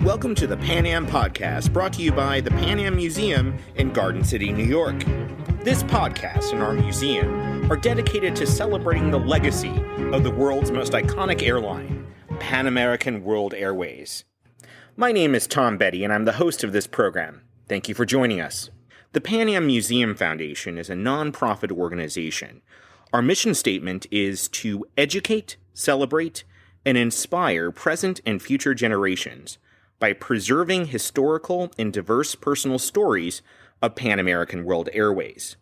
Welcome to the Pan Am Podcast, brought to you by the Pan Am Museum in Garden City, New York. This podcast and our museum are dedicated to celebrating the legacy of the world's most iconic airline, Pan American World Airways. My name is Tom Betty, and I'm the host of this program. Thank you for joining us. The Pan Am Museum Foundation is a nonprofit organization. Our mission statement is to educate, celebrate, and inspire present and future generations by preserving historical and diverse personal stories of Pan American World Airways.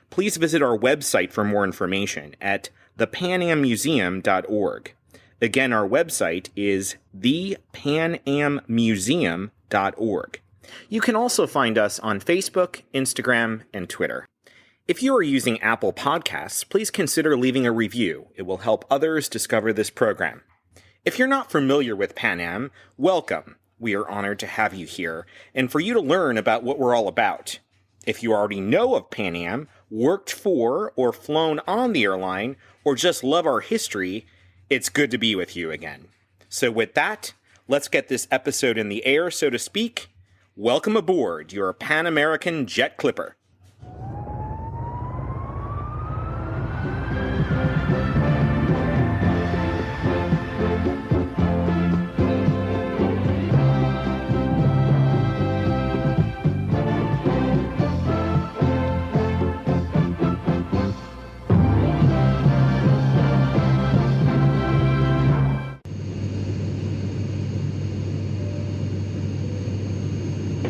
Please visit our website for more information at thepanammuseum.org. Again, our website is thepanammuseum.org. You can also find us on Facebook, Instagram, and Twitter. If you are using Apple Podcasts, please consider leaving a review. It will help others discover this program. If you're not familiar with Pan Am, welcome. We are honored to have you here, and for you to learn about what we're all about. If you already know of Pan Am, worked for or flown on the airline, or just love our history, it's good to be with you again. So with that, let's get this episode in the air, so to speak. Welcome aboard your Pan American Jet Clipper.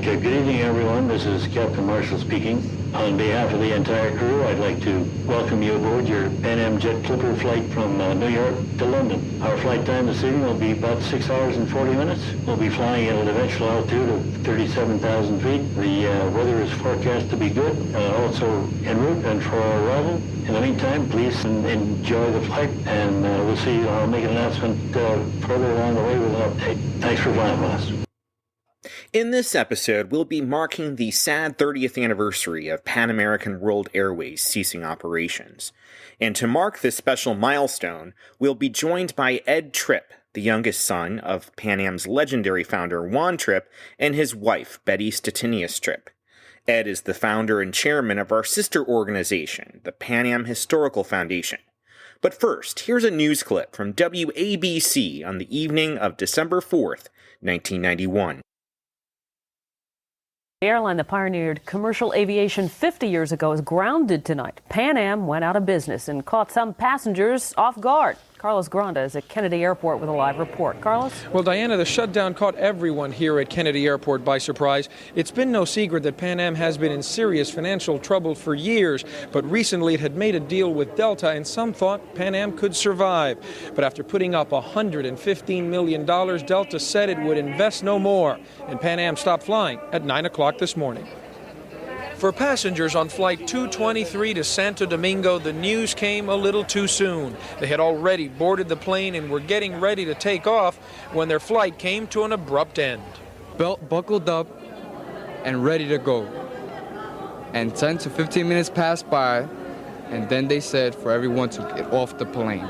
Good evening, everyone. This is Captain Marshall speaking. On behalf of the entire crew, I'd like to welcome you aboard your Pan Am Jet Clipper flight from New York to London. Our flight time this evening will be about 6 hours and 40 minutes. We'll be flying at an eventual altitude of 37,000 feet. The weather is forecast to be good, also en route and for our arrival. In the meantime, please enjoy the flight, and we'll see you. I'll make an announcement further along the way with an update. Thanks for flying with us. In this episode, we'll be marking the sad 30th anniversary of Pan American World Airways ceasing operations. And to mark this special milestone, we'll be joined by Ed Trippe, the youngest son of Pan Am's legendary founder Juan Trippe and his wife, Betty Stettinius Trippe. Ed is the founder and chairman of our sister organization, the Pan Am Historical Foundation. But first, here's a news clip from WABC on the evening of December 4th, 1991. The airline that pioneered commercial aviation 50 years ago is grounded tonight. Pan Am went out of business and caught some passengers off guard. Carlos Granda is at Kennedy Airport with a live report. Carlos? Well, Diana, the shutdown caught everyone here at Kennedy Airport by surprise. It's been no secret that Pan Am has been in serious financial trouble for years, but recently it had made a deal with Delta, and some thought Pan Am could survive. But after putting up $115 million, Delta said it would invest no more, and Pan Am stopped flying at 9 o'clock this morning. For passengers on Flight 223 to Santo Domingo, the news came a little too soon. They had already boarded the plane and were getting ready to take off when their flight came to an abrupt end. Belt buckled up and ready to go. And 10 to 15 minutes passed by, and then they said for everyone to get off the plane.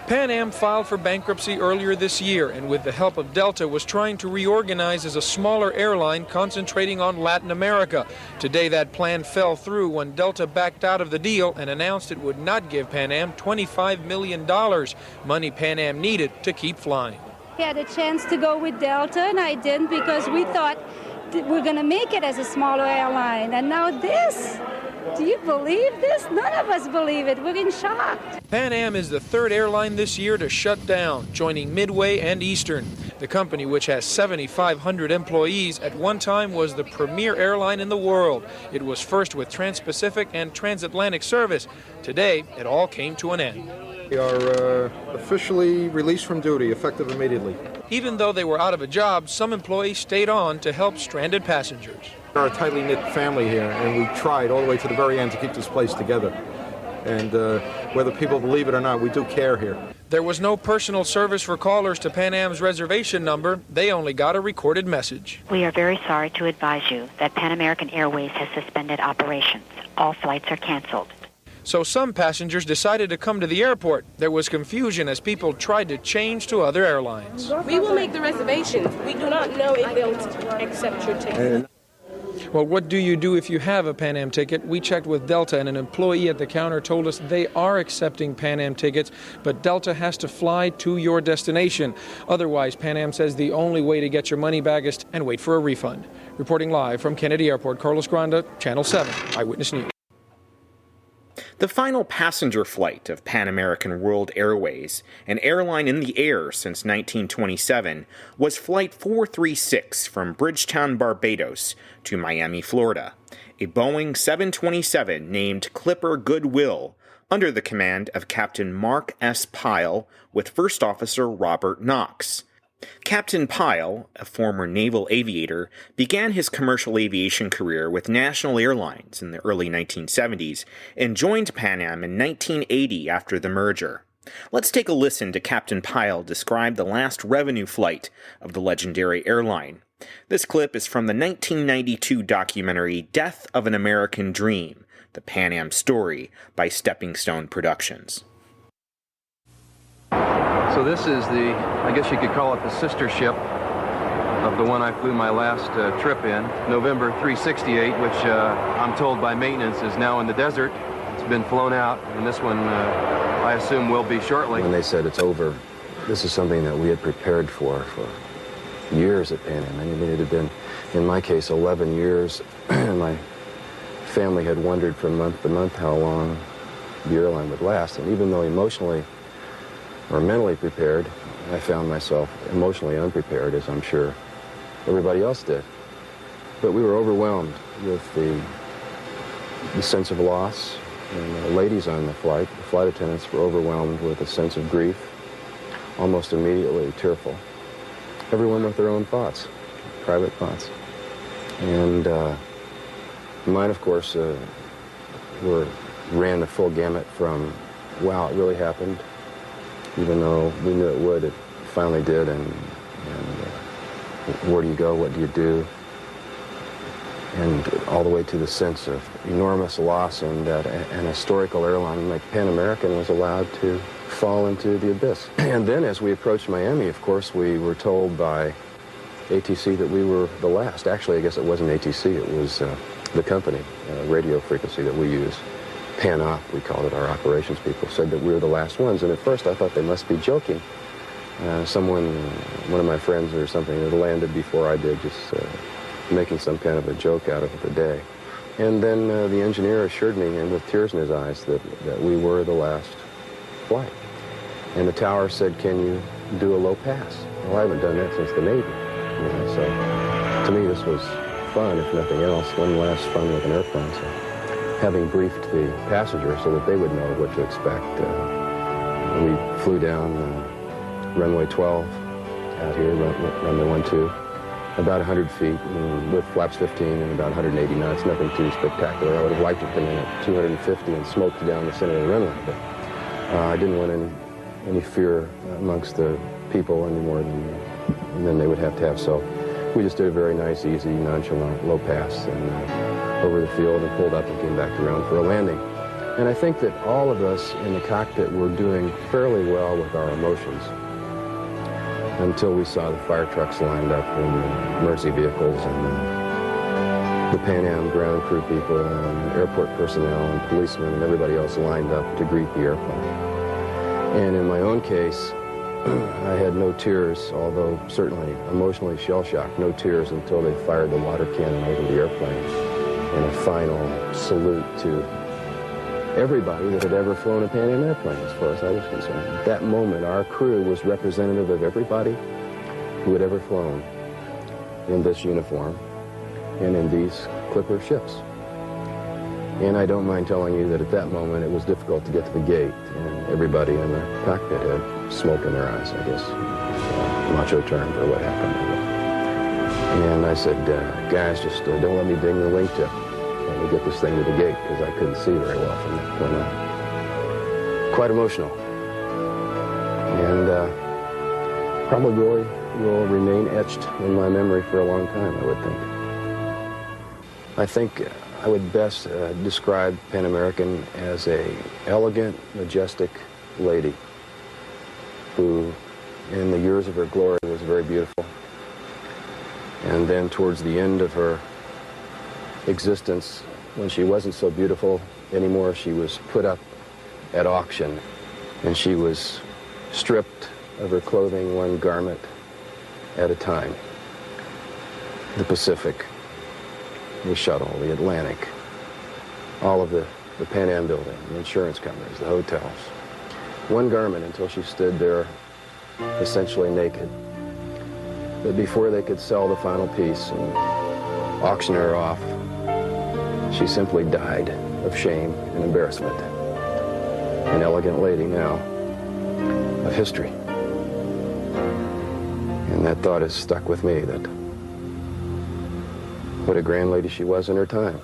Pan Am filed for bankruptcy earlier this year, and with the help of Delta was trying to reorganize as a smaller airline concentrating on Latin America. Today that plan fell through when Delta backed out of the deal and announced it would not give Pan Am $25 million, money Pan Am needed to keep flying. I had a chance to go with Delta, and I didn't because we thought we're going to make it as a smaller airline. And now this. Do you believe this? None of us believe it. We're in shock. Pan Am is the third airline this year to shut down, joining Midway and Eastern. The company, which has 7,500 employees, at one time was the premier airline in the world. It was first with Trans-Pacific and Transatlantic service. Today, it all came to an end. We are officially released from duty, effective immediately. Even though they were out of a job, some employees stayed on to help stranded passengers. We're a tightly knit family here, and we tried all the way to the very end to keep this place together. And whether people believe it or not, we do care here. There was no personal service for callers to Pan Am's reservation number. They only got a recorded message. We are very sorry to advise you that Pan American Airways has suspended operations. All flights are canceled. So some passengers decided to come to the airport. There was confusion as people tried to change to other airlines. We will make the reservations. We do not know if they'll accept your ticket. Well, what do you do if you have a Pan Am ticket? We checked with Delta, and an employee at the counter told us they are accepting Pan Am tickets, but Delta has to fly to your destination. Otherwise, Pan Am says the only way to get your money back is and wait for a refund. Reporting live from Kennedy Airport, Carlos Granda, Channel 7 Eyewitness News. The final passenger flight of Pan American World Airways, an airline in the air since 1927, was Flight 436 from Bridgetown, Barbados to Miami, Florida, a Boeing 727 named Clipper Goodwill, under the command of Captain Mark S. Pyle with First Officer Robert Knox. Captain Pyle, a former naval aviator, began his commercial aviation career with National Airlines in the early 1970s and joined Pan Am in 1980 after the merger. Let's take a listen to Captain Pyle describe the last revenue flight of the legendary airline. This clip is from the 1992 documentary Death of an American Dream, The Pan Am Story by Stepping Stone Productions. So this is the, I guess you could call it the sister ship of the one I flew my last trip in, November 368, which I'm told by maintenance is now in the desert. It's been flown out, and this one I assume will be shortly. When they said it's over, this is something that we had prepared for years at Pan Am. I mean, it had been, in my case, 11 years. My family had wondered from month to month how long the airline would last, and even though emotionally or mentally prepared, I found myself emotionally unprepared, as I'm sure everybody else did. But we were overwhelmed with the sense of loss, and the ladies on the flight attendants were overwhelmed with a sense of grief, almost immediately tearful. Everyone with their own thoughts, private thoughts. And mine, of course, ran the full gamut from, wow, it really happened, even though we knew it would, it finally did, and where do you go, what do you do, and all the way to the sense of enormous loss, and that an historical airline like Pan American was allowed to fall into the abyss. And then as we approached Miami, of course, we were told by ATC that we were the last. Actually, I guess it wasn't ATC, it was the company, radio frequency that we use. Pan Op, we called it, our operations people, said that we were the last ones. And at first I thought they must be joking. Someone, one of my friends or something, had landed before I did, just making some kind of a joke out of the day. And then the engineer assured me, and with tears in his eyes, that we were the last flight. And the tower said, can you do a low pass? Well, I haven't done that since the Navy. You know, so to me this was fun, if nothing else, one last fun with an airplane. So having briefed the passengers so that they would know what to expect, we flew down runway 12 out here, runway 12, about 100 feet with flaps 15 and about 180 knots, nothing too spectacular. I would have liked to have been in at 250 and smoked down the center of the runway, but I didn't want any fear amongst the people any more than they would have to have. So we just did a very nice, easy, nonchalant, low pass and over the field and pulled up and came back around for a landing. And I think that all of us in the cockpit were doing fairly well with our emotions until we saw the fire trucks lined up and the emergency vehicles and the Pan Am ground crew people and airport personnel and policemen and everybody else lined up to greet the airplane. And in my own case, I had no tears, although certainly emotionally shell-shocked, no tears until they fired the water cannon over the airplane in a final salute to everybody that had ever flown a Pan Am airplane, as far as I was concerned. At that moment, our crew was representative of everybody who had ever flown in this uniform and in these Clipper ships. And I don't mind telling you that at that moment it was difficult to get to the gate, and everybody in the cockpit had smoke in their eyes, I guess. Macho term for what happened. And I said, guys, just don't let me ding the wingtip. Let me get this thing to the gate, because I couldn't see very well from that point on. Quite emotional. And probably will remain etched in my memory for a long time, I would think. I think I would best describe Pan American as a elegant, majestic lady who, in the years of her glory, was very beautiful. And then towards the end of her existence, when she wasn't so beautiful anymore, she was put up at auction, and she was stripped of her clothing one garment at a time. The Pacific, the shuttle, the Atlantic, all of the Pan Am building, the insurance companies, the hotels. One garment until she stood there essentially naked. But before they could sell the final piece and auction her off, she simply died of shame and embarrassment. An elegant lady now of history. And that thought has stuck with me, that what a grand lady she was in her time.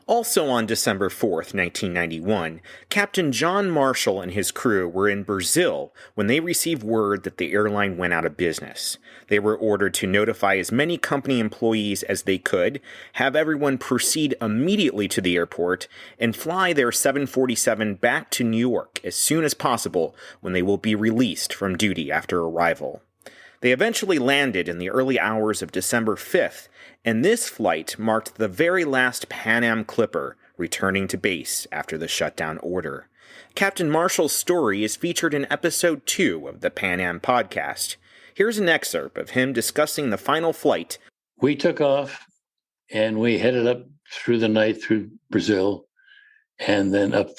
Also on December 4th, 1991, Captain John Marshall and his crew were in Brazil when they received word that the airline went out of business. They were ordered to notify as many company employees as they could, have everyone proceed immediately to the airport, and fly their 747 back to New York as soon as possible when they will be released from duty after arrival. They eventually landed in the early hours of December 5th, and this flight marked the very last Pan Am Clipper returning to base after the shutdown order. Captain Marshall's story is featured in Episode 2 of the Pan Am podcast. Here's an excerpt of him discussing the final flight. We took off, and we headed up through the night through Brazil, and then up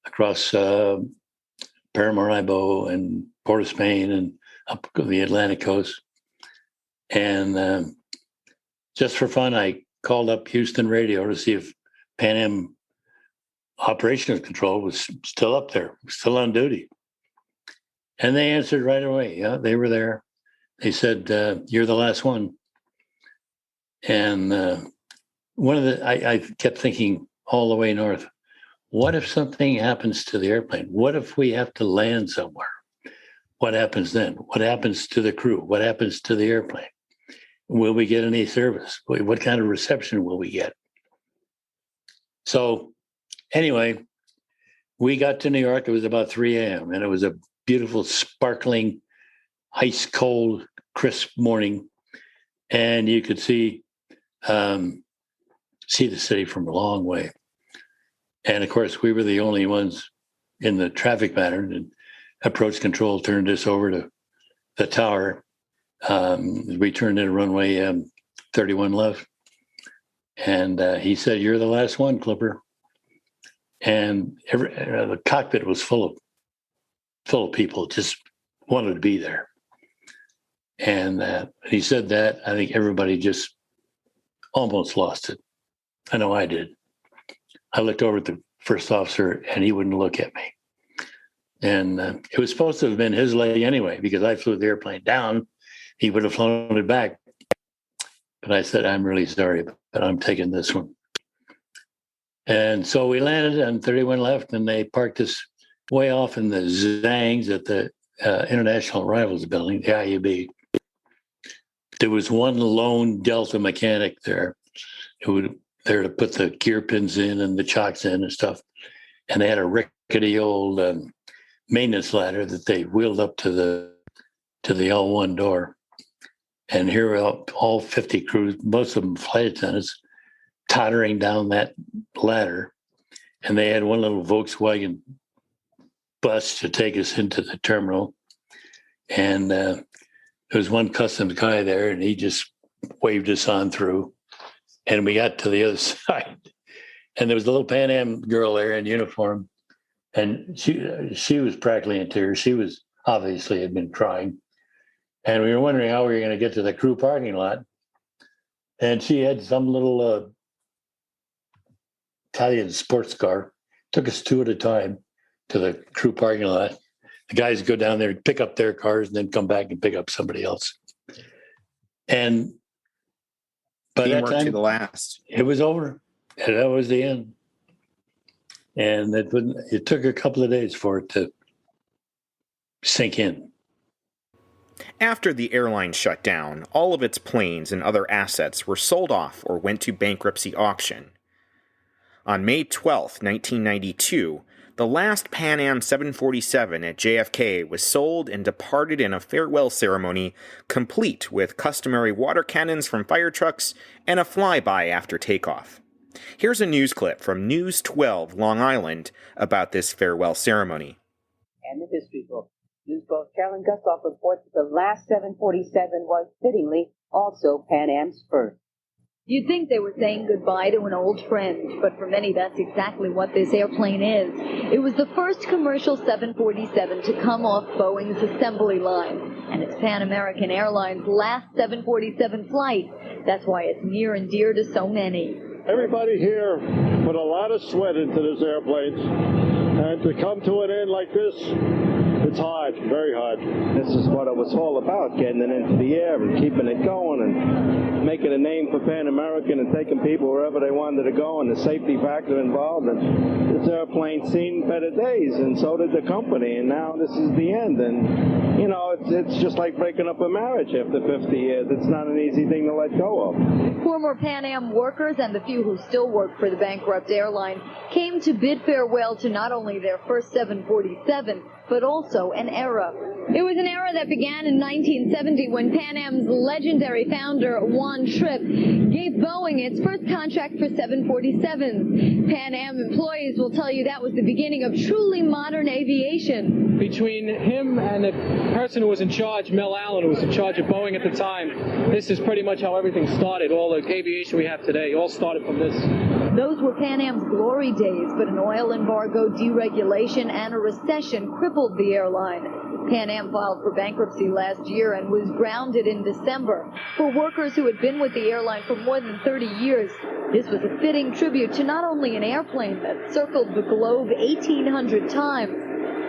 across Paramaribo and Port of Spain and up the Atlantic coast. And just for fun, I called up Houston radio to see if Pan Am Operations Control was still up there, still on duty. And they answered right away. Yeah, they were there. They said, you're the last one. And I kept thinking all the way north, what if something happens to the airplane? What if we have to land somewhere? What happens then? What happens to the crew? What happens to the airplane? Will we get any service? What kind of reception will we get? So anyway, we got to New York. It was about 3 a.m. and it was a beautiful, sparkling, ice cold, crisp morning. And you could see the city from a long way. And of course, we were the only ones in the traffic pattern, and approach control turned us over to the tower. We turned in runway 31 left. And he said, you're the last one, Clipper. And the cockpit was full of people, just wanted to be there. And he said that, I think everybody just almost lost it. I know I did. I looked over at the first officer, and he wouldn't look at me. And it was supposed to have been his leg anyway, because I flew the airplane down. He would have flown it back. But I said, I'm really sorry, but I'm taking this one. And so we landed on 31 left, and they parked us way off in the Zangs at the International Arrivals Building, the IUB. There was one lone Delta mechanic there who was there to put the gear pins in and the chocks in and stuff. And they had a rickety old maintenance ladder that they wheeled up to the L1 door. And here were all 50 crews, most of them flight attendants, tottering down that ladder. And they had one little Volkswagen bus to take us into the terminal. And there was one customs guy there, and he just waved us on through. And we got to the other side. And there was a little Pan Am girl there in uniform. And she was practically in tears. She was obviously had been crying. And we were wondering how we were going to get to the crew parking lot. And she had some little Italian sports car. Took us two at a time to the crew parking lot. The guys go down there, pick up their cars, and then come back and pick up somebody else. And by that time, to the last. It was over. And that was the end. And it took a couple of days for it to sink in. After the airline shut down, all of its planes and other assets were sold off or went to bankruptcy auction. On May 12, 1992, the last Pan Am 747 at JFK was sold and departed in a farewell ceremony, complete with customary water cannons from fire trucks and a flyby after takeoff. Here's a news clip from News 12 Long Island about this farewell ceremony. And the history book. News book Carolyn Gussoff reports that the last 747 was fittingly also Pan Am's first. You'd think they were saying goodbye to an old friend, but for many that's exactly what this airplane is. It was the first commercial 747 to come off Boeing's assembly line, and it's Pan American Airlines' last 747 flight. That's why it's near and dear to so many. Everybody here put a lot of sweat into this airplane, and to come to an end like this, it's hard, very hard. This is what it was all about, getting it into the air and keeping it going and making a name for Pan American and taking people wherever they wanted to go, and the safety factor involved. And this airplane's seen better days, and so did the company, and now this is the end. And, you know, it's just like breaking up a marriage after 50 years. It's not an easy thing to let go of. Former Pan Am workers and the few who still work for the bankrupt airline came to bid farewell to not only their first 747, but also an era. It was an era that began in 1970 when Pan Am's legendary founder, Juan Trippe, gave Boeing its first contract for 747s. Pan Am employees will tell you that was the beginning of truly modern aviation. Between him and the person who was in charge, Mel Allen, who was in charge of Boeing at the time, this is pretty much how everything started. All the aviation we have today all started from this. Those were Pan Am's glory days, but an oil embargo, deregulation, and a recession crippled the airline. Pan Am filed for bankruptcy last year and was grounded in December. For workers who had been with the airline for more than 30 years, this was a fitting tribute to not only an airplane that circled the globe 1,800 times,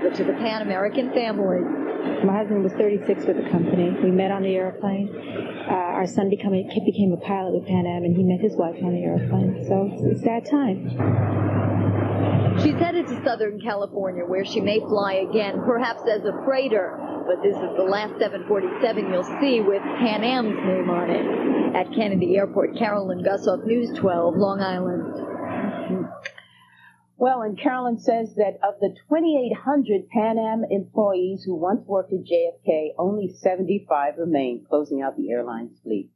but to the Pan American family. My husband was 36 with the company. We met on the airplane. Our son became a pilot with Pan Am, and he met his wife on the airplane. So it's that time. She's headed to Southern California, where she may fly again, perhaps as a freighter. But this is the last 747 you'll see with Pan Am's name on it. At Kennedy Airport, Carolyn Gussoff, News 12, Long Island. Well, and Carolyn says that of the 2,800 Pan Am employees who once worked at JFK, only 75 remain, closing out the airline's fleet.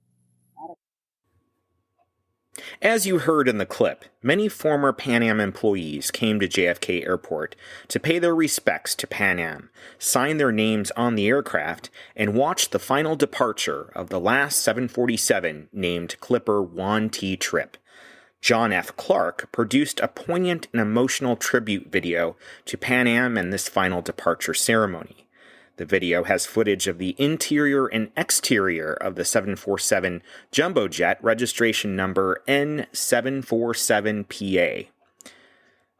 As you heard in the clip, many former Pan Am employees came to JFK Airport to pay their respects to Pan Am, sign their names on the aircraft, and watch the final departure of the last 747 named Clipper Juan T. Trippe. John F. Clark produced a poignant and emotional tribute video to Pan Am and this final departure ceremony. The video has footage of the interior and exterior of the 747 jumbo jet registration number N747PA.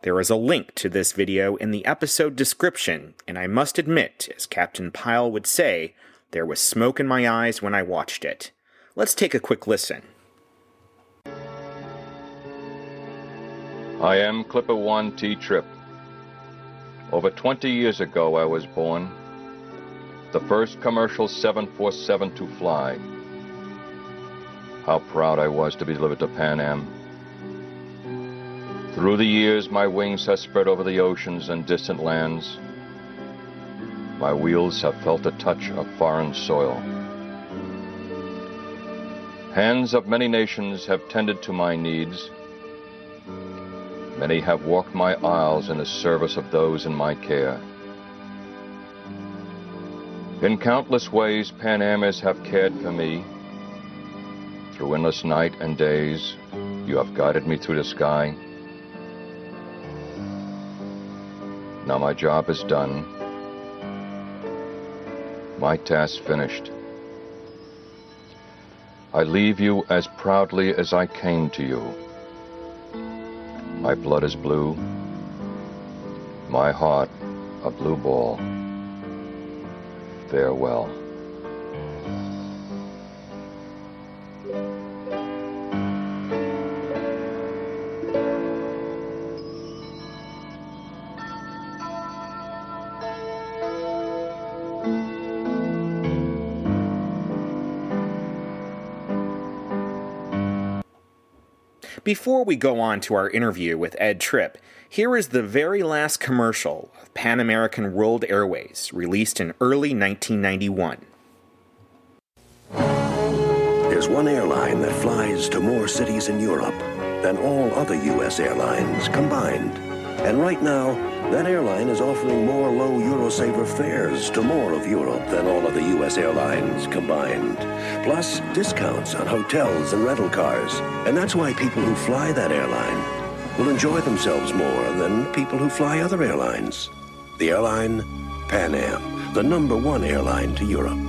There is a link to this video in the episode description, and I must admit, as Captain Pyle would say, there was smoke in my eyes when I watched it. Let's take a quick listen. I am Clipper Juan T. Trippe. Over 20 years ago I was born, the first commercial 747 to fly. How proud I was to be delivered to Pan Am. Through the years my wings have spread over the oceans and distant lands. My wheels have felt the touch of foreign soil. Hands of many nations have tended to my needs. Many have walked my aisles in the service of those in my care. In countless ways, Pan Amers have cared for me. Through endless night and days, you have guided me through the sky. Now my job is done. My task finished. I leave you as proudly as I came to you. My blood is blue, my heart a blue ball. Farewell. Before we go on to our interview with Ed Trippe, here is the very last commercial of Pan American World Airways, released in early 1991. There's one airline that flies to more cities in Europe than all other U.S. airlines combined. And right now, that airline is offering more low Eurosaver fares to more of Europe than all other U.S. airlines combined. Plus, discounts on hotels and rental cars. And that's why people who fly that airline will enjoy themselves more than people who fly other airlines. The airline, Pan Am, the #1 airline to Europe.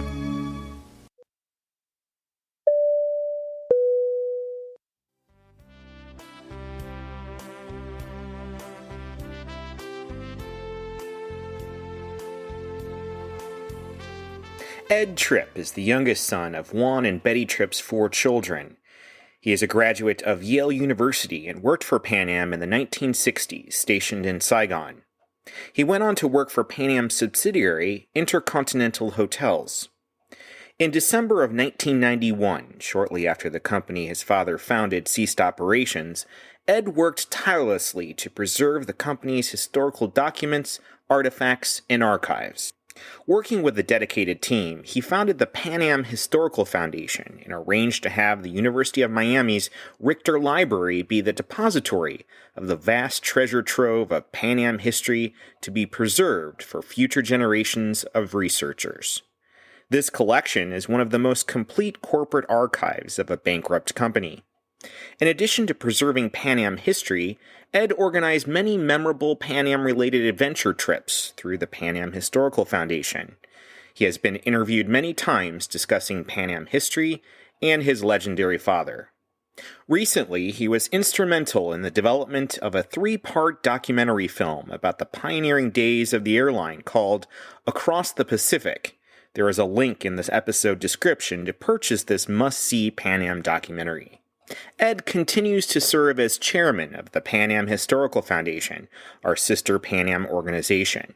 Ed Trippe is the youngest son of Juan and Betty Trippe's 4 children. He is a graduate of Yale University and worked for Pan Am in the 1960s, stationed in Saigon. He went on to work for Pan Am's subsidiary, Intercontinental Hotels. In December of 1991, shortly after the company his father founded ceased operations, Ed worked tirelessly to preserve the company's historical documents, artifacts, and archives. Working with a dedicated team, he founded the Pan Am Historical Foundation and arranged to have the University of Miami's Richter Library be the depository of the vast treasure trove of Pan Am history to be preserved for future generations of researchers. This collection is one of the most complete corporate archives of a bankrupt company. In addition to preserving Pan Am history, Ed organized many memorable Pan Am-related adventure trips through the Pan Am Historical Foundation. He has been interviewed many times discussing Pan Am history and his legendary father. Recently, he was instrumental in the development of a 3-part documentary film about the pioneering days of the airline called Across the Pacific. There is a link in this episode description to purchase this must-see Pan Am documentary. Ed continues to serve as chairman of the Pan Am Historical Foundation, our sister Pan Am organization.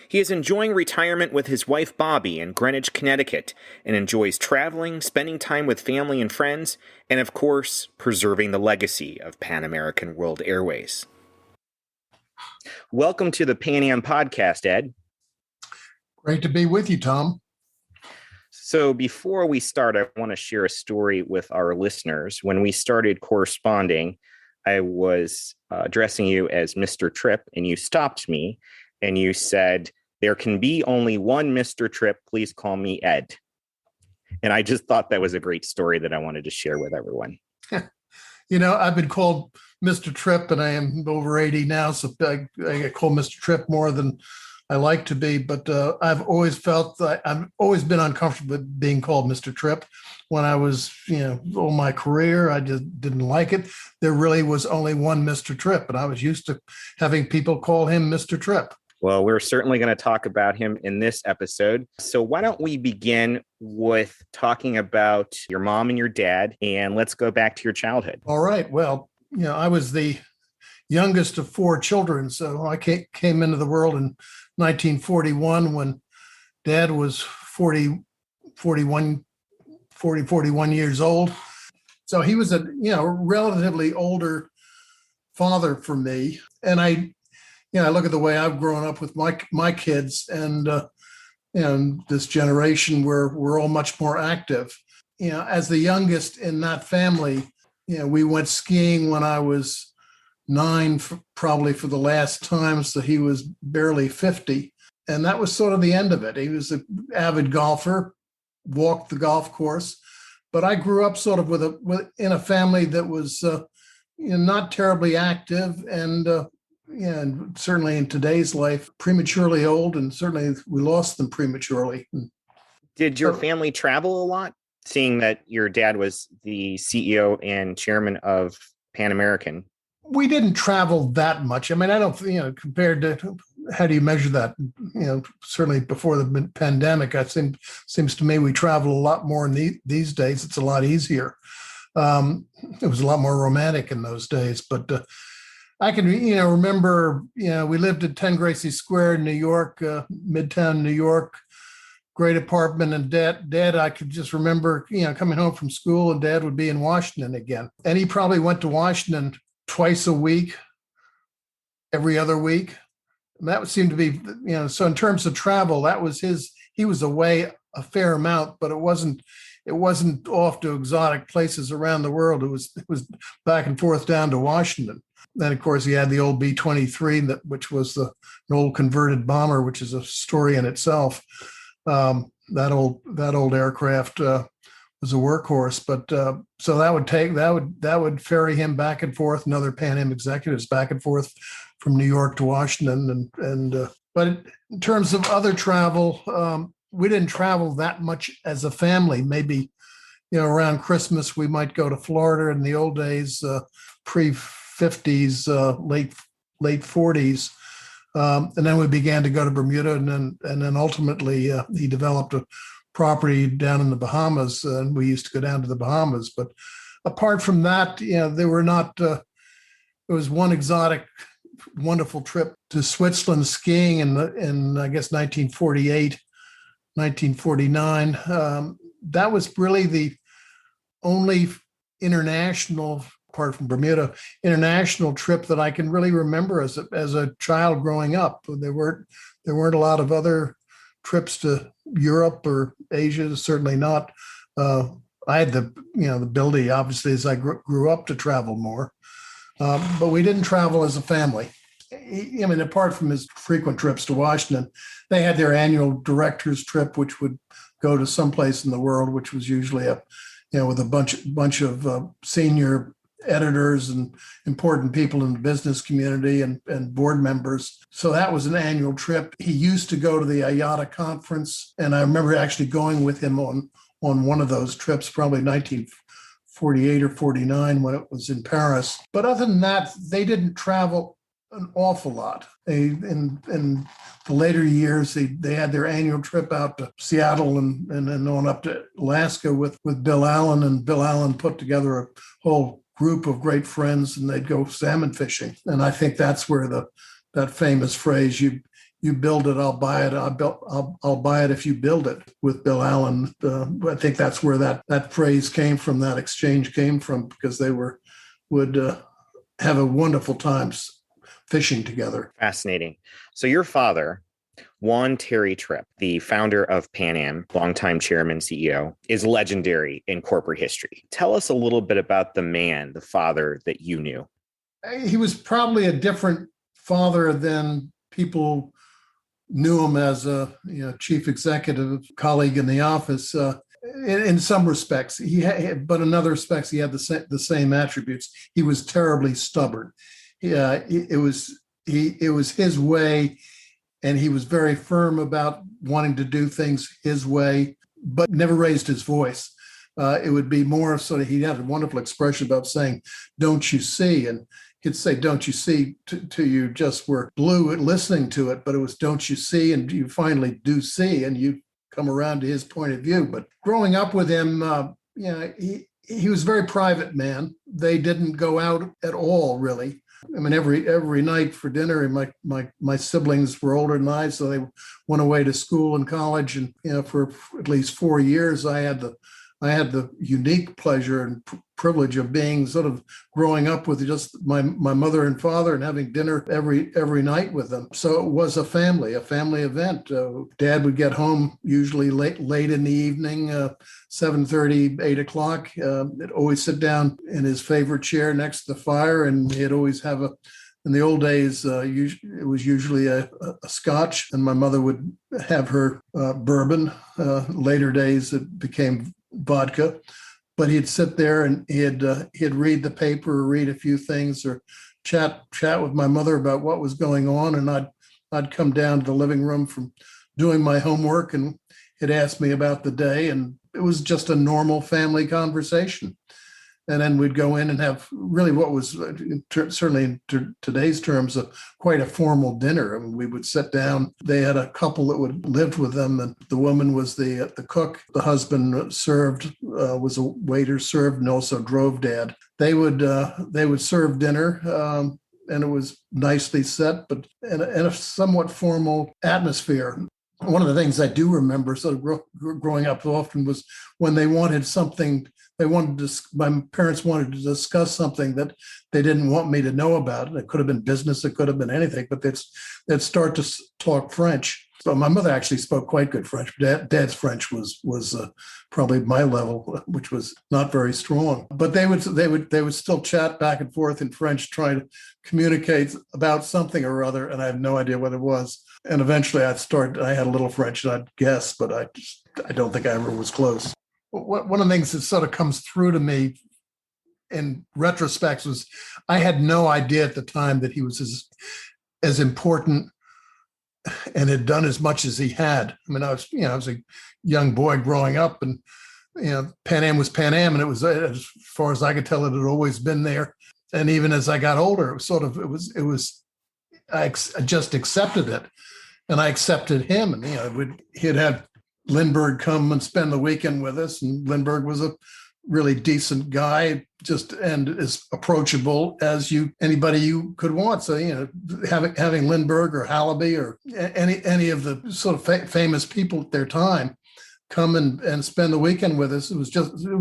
He is enjoying retirement with his wife Bobby in Greenwich, Connecticut, and enjoys traveling, spending time with family and friends, and of course, preserving the legacy of Pan American World Airways. Welcome to the Pan Am podcast, Ed. Great to be with you, Tom. So before we start, I want to share a story with our listeners. When we started corresponding, I was addressing you as Mr. Trippe, and you stopped me, and you said, "There can be only one Mr. Trippe. Please call me Ed." And I just thought that was a great story that I wanted to share with everyone. You know, I've been called Mr. Trippe, and I am over 80 now, so I get called Mr. Trippe more than I like to be, but I've always felt that I've always been uncomfortable with being called Mr. Trippe. When I was, all my career, I just didn't like it. There really was only one Mr. Trippe, and I was used to having people call him Mr. Trippe. Well, we're certainly going to talk about him in this episode. So why don't we begin with talking about your mom and your dad, and let's go back to your childhood. All right. Well, I was the youngest of 4 children, so I came into the world in 1941 when Dad was 41 years old. So he was a relatively older father for me. And I look at the way I've grown up with my kids and this generation where we're all much more active. As the youngest in that family, we went skiing when I was 9, probably for the last time, so he was barely 50. And that was sort of the end of it. He was an avid golfer, walked the golf course. But I grew up sort of in a family that was not terribly active and certainly in today's life, prematurely old, and certainly we lost them prematurely. Did your family travel a lot, seeing that your dad was the CEO and chairman of Pan American? We didn't travel that much. I mean, I don't, compared to how do you measure that? Certainly before the pandemic, seems to me we travel a lot more these days. It's a lot easier. It was a lot more romantic in those days. But I can, remember, we lived at 10 Gracie Square in New York, Midtown New York. great apartment, and dad, I could just remember, coming home from school, and Dad would be in Washington again. And he probably went to Washington twice a week, every other week. And that would seem to be, so in terms of travel, he was away a fair amount, but it wasn't off to exotic places around the world. It was back and forth down to Washington. Then, of course, he had the old B-23, which was an old converted bomber, which is a story in itself. That old aircraft was a workhorse, but so that would ferry him back and forth, and other Pan Am executives back and forth from New York to Washington, but in terms of other travel, we didn't travel that much as a family. Maybe around Christmas we might go to Florida in the old days, pre-50s, late 40s. And then we began to go to Bermuda, and then ultimately he developed a property down in the Bahamas, and we used to go down to the Bahamas. But apart from that, there were not. There was one exotic, wonderful trip to Switzerland skiing in I guess 1948, 1949. That was really the only international, apart from Bermuda, international trip that I can really remember as a child growing up. There weren't a lot of other trips to Europe or Asia, certainly not. I had the ability, obviously, as I grew up, to travel more, but we didn't travel as a family. Apart from his frequent trips to Washington, they had their annual director's trip, which would go to someplace in the world, which was usually with a bunch of senior editors and important people in the business community and board members. So that was an annual trip. He used to go to the IATA conference, and I remember actually going with him on one of those trips, probably 1948 or 49 when it was in Paris. But other than that, they didn't travel an awful lot. In the later years, they had their annual trip out to Seattle and then on up to Alaska with Bill Allen, and Bill Allen put together a whole group of great friends, and they'd go salmon fishing. And I think that's where that famous phrase, you build it, I'll buy it, I'll buy it if you build it, with Bill Allen. I think that's where that phrase came from, that exchange came from, because they would have a wonderful time fishing together. Fascinating. So your father, Juan Trippe, the founder of Pan Am, longtime chairman, CEO, is legendary in corporate history. Tell us a little bit about the father that you knew. He was probably a different father than people knew him as a chief executive colleague in the office. In some respects, but in other respects, he had the same attributes. He was terribly stubborn. It was his way, and he was very firm about wanting to do things his way, but never raised his voice. It would be more sort of, he had a wonderful expression about saying, "Don't you see?" And he'd say, "Don't you see?" to you just were blue at listening to it, but it was, "Don't you see?" And you finally do see, and you come around to his point of view. But growing up with him, he was a very private man. They didn't go out at all, really. Every night for dinner, and my siblings were older than I, so they went away to school and college. And for at least 4 years, I had the unique pleasure and privilege of being sort of growing up with just my mother and father and having dinner every night with them. So it was a family event. Dad would get home usually late in the evening, 7:30, 8 o'clock. He'd always sit down in his favorite chair next to the fire, and he'd always have in the old days, it was usually a scotch, and my mother would have her bourbon. Later days, it became vodka. But he'd sit there and he'd read the paper or read a few things or chat with my mother about what was going on, and I'd come down to the living room from doing my homework, and he'd ask me about the day, and it was just a normal family conversation. And then we'd go in and have really what was certainly in today's terms quite a formal dinner. I mean, we would sit down. They had a couple that lived with them, and the woman was the cook. The husband was a waiter, served, and also drove Dad. They would serve dinner, and it was nicely set, but in a somewhat formal atmosphere. one of the things I do remember sort of growing up often was when they wanted something, my parents wanted to discuss something that they didn't want me to know about. It could have been business, it could have been anything, but they'd start to talk French. So my mother actually spoke quite good French. Dad's French was probably my level, which was not very strong. But they would still chat back and forth in French, trying to communicate about something or other, and I have no idea what it was. And eventually I had a little French, and I'd guess, but I don't think I ever was close. One of the things that sort of comes through to me in retrospect was I had no idea at the time that he was as important and had done as much as he had. I mean, I was a young boy growing up, and Pan Am was Pan Am, and it was, as far as I could tell, it had always been there. And even as I got older, I just accepted it, and I accepted him. And he'd have Lindbergh come and spend the weekend with us, and Lindbergh was a really decent guy, and as approachable as anybody you could want. So having Lindbergh or Hallaby or any of the sort of famous people at their time come and spend the weekend with us, it was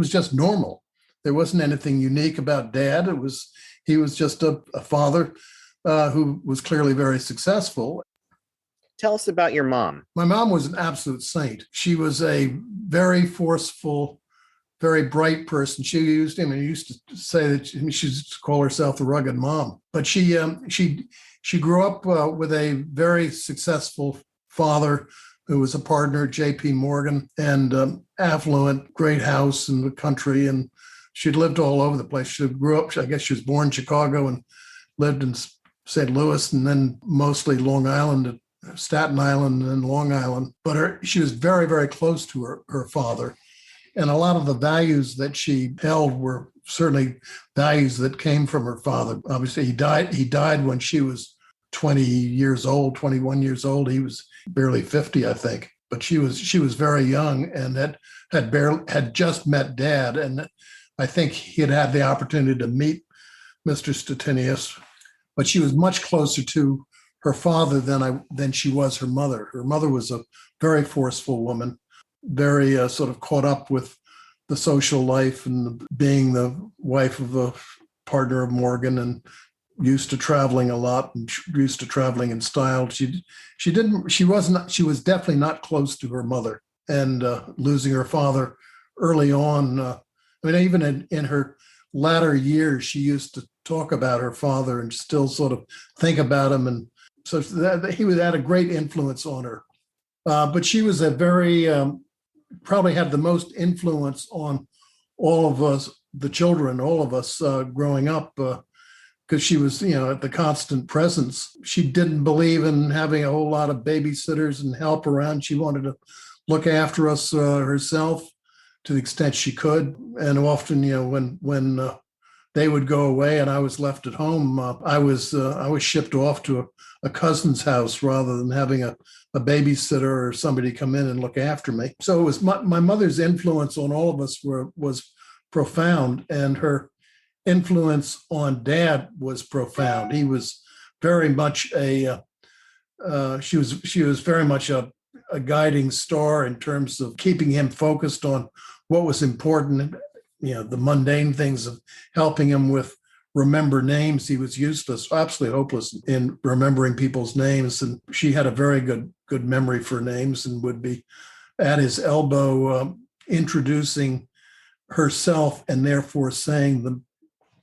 just normal. There wasn't anything unique about Dad. He was just a father who was clearly very successul. Tell us about your mom. My mom was an absolute saint. She was a very forceful, very bright person. She used to say that she used to call herself the rugged mom. But she grew up with a very successful father who was a partner at J.P. Morgan, and affluent, great house in the country. And she'd lived all over the place. She grew up, I guess she was born in Chicago and lived in St. Louis, and then mostly Long Island, Staten Island, and Long Island. But she was very, very close to her father. And a lot of the values that she held were certainly values that came from her father. Obviously, he died when she was 21 years old. He was barely 50, I think. But she was very young, and had just met Dad. And I think he had the opportunity to meet Mr. Stettinius, but she was much closer to her father than she was her mother. Her mother was a very forceful woman, very sort of caught up with the social life and being the wife of a partner of Morgan, and used to traveling a lot and used to traveling in style. She was definitely not close to her mother, and losing her father early on. Even in her latter years, she used to talk about her father and still sort of think about him. And so he had a great influence on her. But she was a very, probably had the most influence on all of us, the children, all of us growing up, because she was, the constant presence. She didn't believe in having a whole lot of babysitters and help around. She wanted to look after us herself to the extent she could. And often, when they would go away and I was left at home, I was shipped off to a cousin's house rather than having a babysitter or somebody come in and look after me. So it was my mother's influence on all of us was profound, and her influence on Dad was profound. He was very much she was very much a guiding star in terms of keeping him focused on what was important, the mundane things of helping him with remember names. He was useless, absolutely hopeless in remembering people's names. And she had a very good memory for names, and would be at his elbow introducing herself, and therefore saying the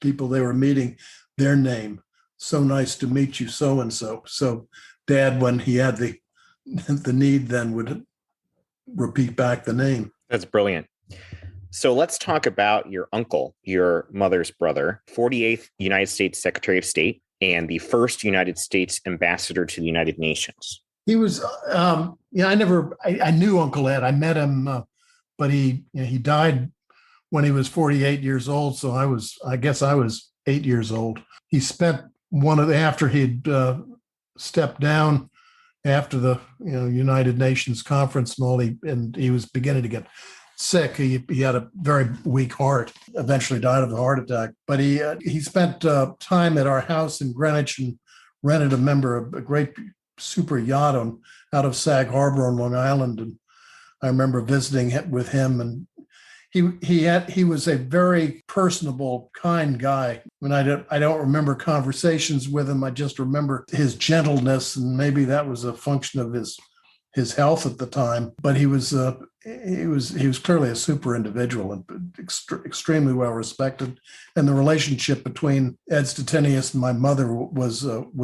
people they were meeting their name. So nice to meet you, so-and-so. So Dad, when he had the need, then would repeat back the name. That's brilliant. So let's talk about your uncle, your mother's brother, 48th United States Secretary of State, and the first United States ambassador to the United Nations. He was, I knew Uncle Ed. I met him, but he died when he was 48 years old. So I guess I was 8 years old. He spent after he'd stepped down after the United Nations conference and all, and he was beginning to get sick. He had a very weak heart, eventually died of a heart attack. But he spent time at our house in Greenwich and rented a great super yacht out of Sag Harbor on Long Island, and I remember visiting with him, and he was a very personable, kind guy. I don't remember conversations with him. I just remember his gentleness, and maybe that was a function of his health at the time. But he was clearly a super individual and extremely well respected. And the relationship between Ed Stettinius and my mother was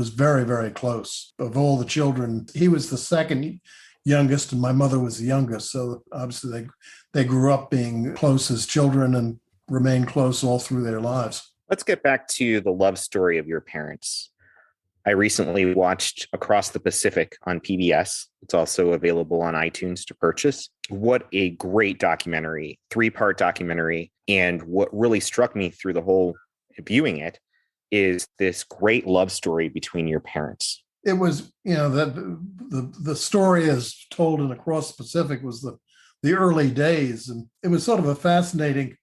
very, very close. Of all the children, he was the second youngest, and my mother was the youngest. So obviously they grew up being close as children and remained close all through their lives. Let's get back to the love story of your parents. I recently watched Across the Pacific on PBS. It's also available on iTunes to purchase. What a great documentary, 3-part documentary. And what really struck me through the whole viewing it is this great love story between your parents. It was, the story as told in Across the Pacific was the early days. And it was sort of it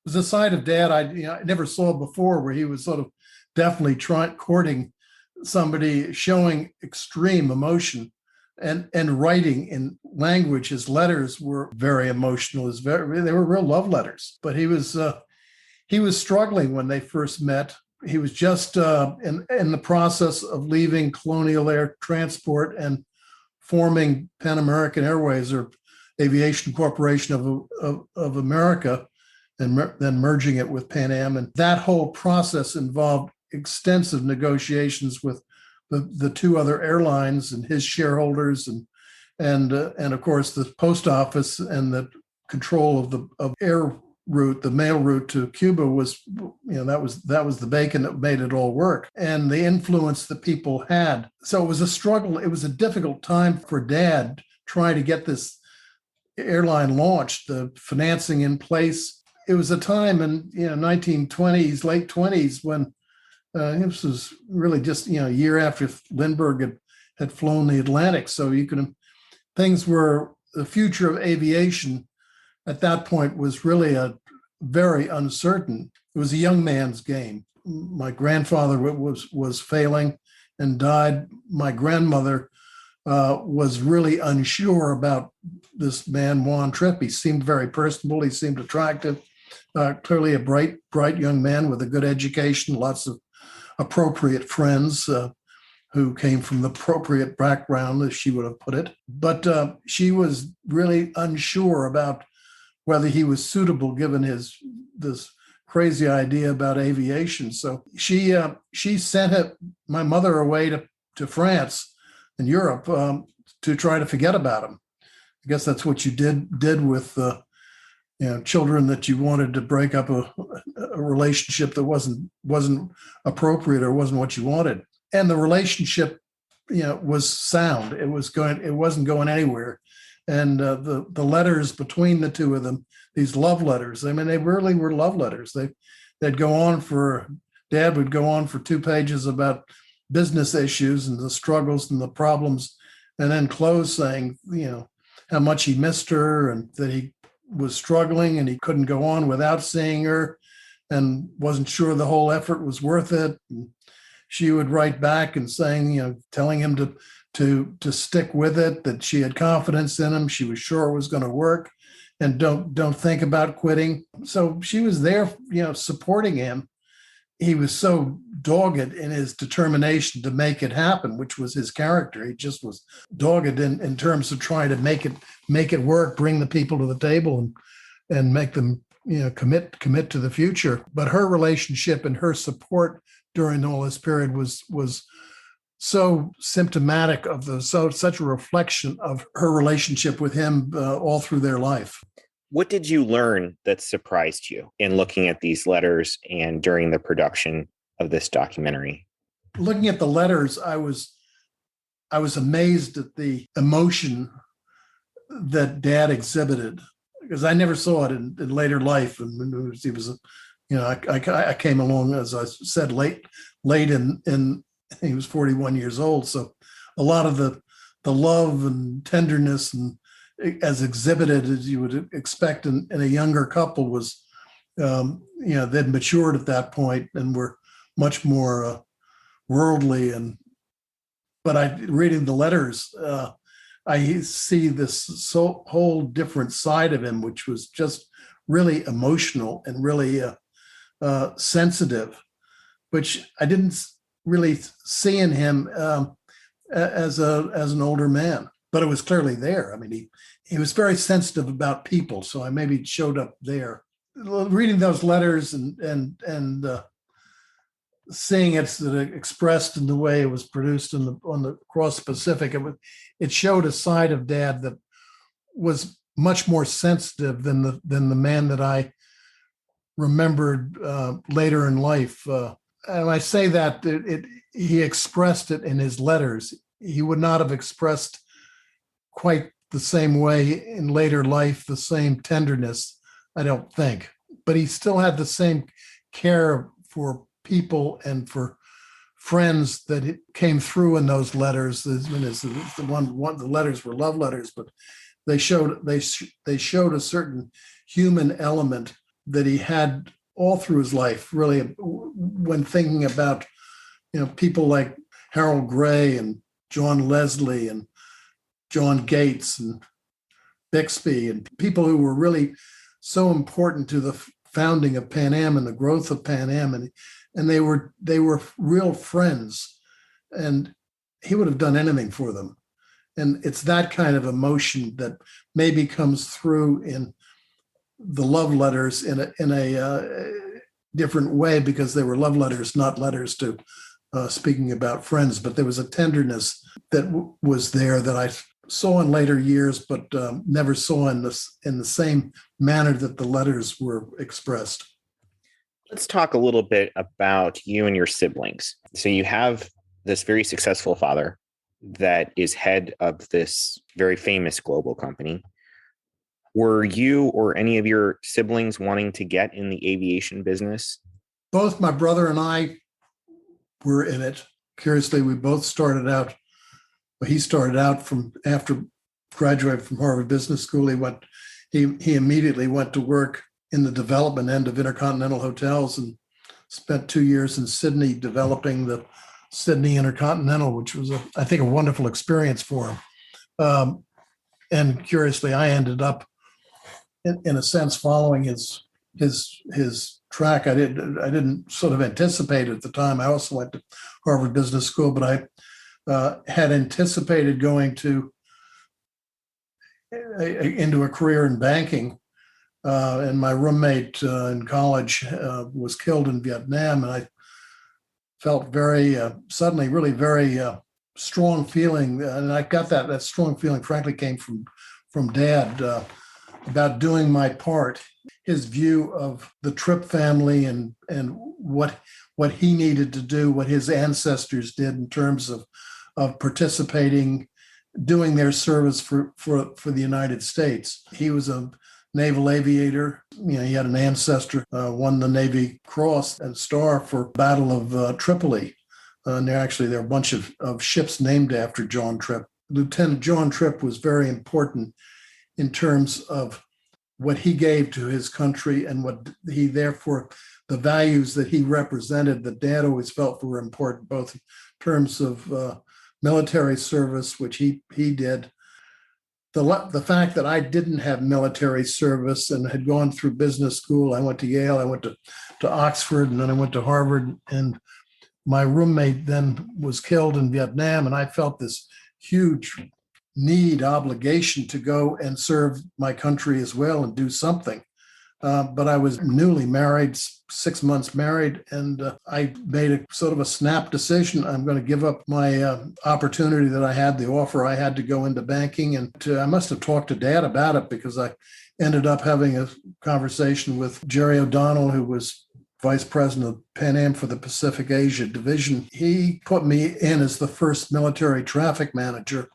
was a side of Dad I never saw before, where he was sort of definitely courting somebody, showing extreme emotion and writing in language. His letters were very emotional. They were real love letters. But he was struggling when they first met. He was just in the process of leaving Colonial Air Transport and forming Pan American Airways, or Aviation Corporation of America, and then merging it with Pan Am. And that whole process involved extensive negotiations with the two other airlines and his shareholders, and of course the post office, and the control of air route, the mail route to Cuba was, that was the bacon that made it all work, and the influence that people had. So it was a struggle. It was a difficult time for Dad trying to get this airline launched, the financing in place. It was a time in 1920s, late 20s, when this was really just a year after Lindbergh had flown the Atlantic. So the future of aviation at that point was really very uncertain. It was a young man's game. My grandfather was failing and died. My grandmother was really unsure about this man, Juan Trippe. He seemed very personable. He seemed attractive. Clearly a bright young man with a good education, lots of appropriate friends who came from the appropriate background, as she would have put it. But she was really unsure about whether he was suitable given this crazy idea about aviation. So she sent my mother away to France and Europe to try to forget about him. I guess that's what you did with children that you wanted to break up a relationship that wasn't appropriate or wasn't what you wanted. And the relationship, was sound. It wasn't going anywhere. And the letters between the two of them, these love letters, I mean, they really were love letters. Dad would go on for 2 pages about business issues and the struggles and the problems, and then close saying, how much he missed her, and that he was struggling and he couldn't go on without seeing her, and wasn't sure the whole effort was worth it. And she would write back and saying, telling him to stick with it, that she had confidence in him, she was sure it was going to work, and don't think about quitting. So she was there, supporting him. He was so dogged in his determination to make it happen, which was his character. He just was dogged in terms of trying to make it work, bring the people to the table and make them, commit to the future. But her relationship and her support during all this period was so symptomatic of such a reflection of her relationship with him all through their life. What did you learn that surprised you in looking at these letters and during the production of this documentary? Looking at the letters, I was amazed at the emotion that Dad exhibited, because I never saw it in later life. And he was, I came along, as I said, late in he was 41 years old. So a lot of the love and tenderness and as exhibited as you would expect in a younger couple was, they'd matured at that point and were much more worldly and But reading the letters, I see this whole different side of him, which was just really emotional and really sensitive, which I didn't really see in him as an older man. But it was clearly there. I mean, he was very sensitive about people, so I maybe showed up there. Reading those letters and seeing it expressed in the way it was produced on the across the Pacific, it showed a side of Dad that was much more sensitive than the man that I remembered later in life. And I say that he expressed it in his letters. He would not have expressed quite the same way in later life, the same tenderness, I don't think. But he still had the same care for people and for friends that it came through in those letters. The letters were love letters, but they showed a certain human element that he had all through his life. Really, when thinking about people like Harold Gray and John Leslie and John Gates and Bixby and people who were really so important to the founding of Pan Am and the growth of Pan Am, and they were real friends, and he would have done anything for them. And it's that kind of emotion that maybe comes through in the love letters in a different way, because they were love letters, not letters to speaking about friends. But there was a tenderness that was there that I saw in later years, but never saw in the same manner that the letters were expressed. Let's talk a little bit about you and your siblings. So you have this very successful father that is head of this very famous global company. Were you or any of your siblings wanting to get in the aviation business? Both my brother and I were in it. Curiously, we both started out. He started out from after graduating from Harvard Business School. He immediately went to work in the development end of Intercontinental Hotels and spent 2 years in Sydney developing the Sydney Intercontinental, which was, I think, a wonderful experience for him. And curiously, I ended up, in a sense, following his track. I didn't sort of anticipate at the time. I also went to Harvard Business School, but I had anticipated going into a career in banking. And my roommate in college was killed in Vietnam, and I felt very suddenly, really very strong feeling, and I got that strong feeling. Frankly, came from Dad about doing my part. His view of the Trippe family and what he needed to do, what his ancestors did in terms of participating, doing their service for the United States. He was a naval aviator. He had an ancestor, won the Navy Cross and Star for Battle of Tripoli. And there are a bunch of ships named after John Trippe. Lieutenant John Trippe was very important in terms of what he gave to his country and what he, therefore, the values that he represented that Dad always felt were important, both in terms of military service, which he did. The fact that I didn't have military service and had gone through business school, I went to Yale, I went to Oxford, and then I went to Harvard, and my roommate then was killed in Vietnam, and I felt this huge obligation to go and serve my country as well and do something. But I was newly married, 6 months married, and I made a sort of a snap decision. I'm going to give up my opportunity that I had, the offer I had to go into banking. And I must have talked to Dad about it, because I ended up having a conversation with Jerry O'Donnell, who was vice president of Pan Am for the Pacific Asia division. He put me in as the first military traffic manager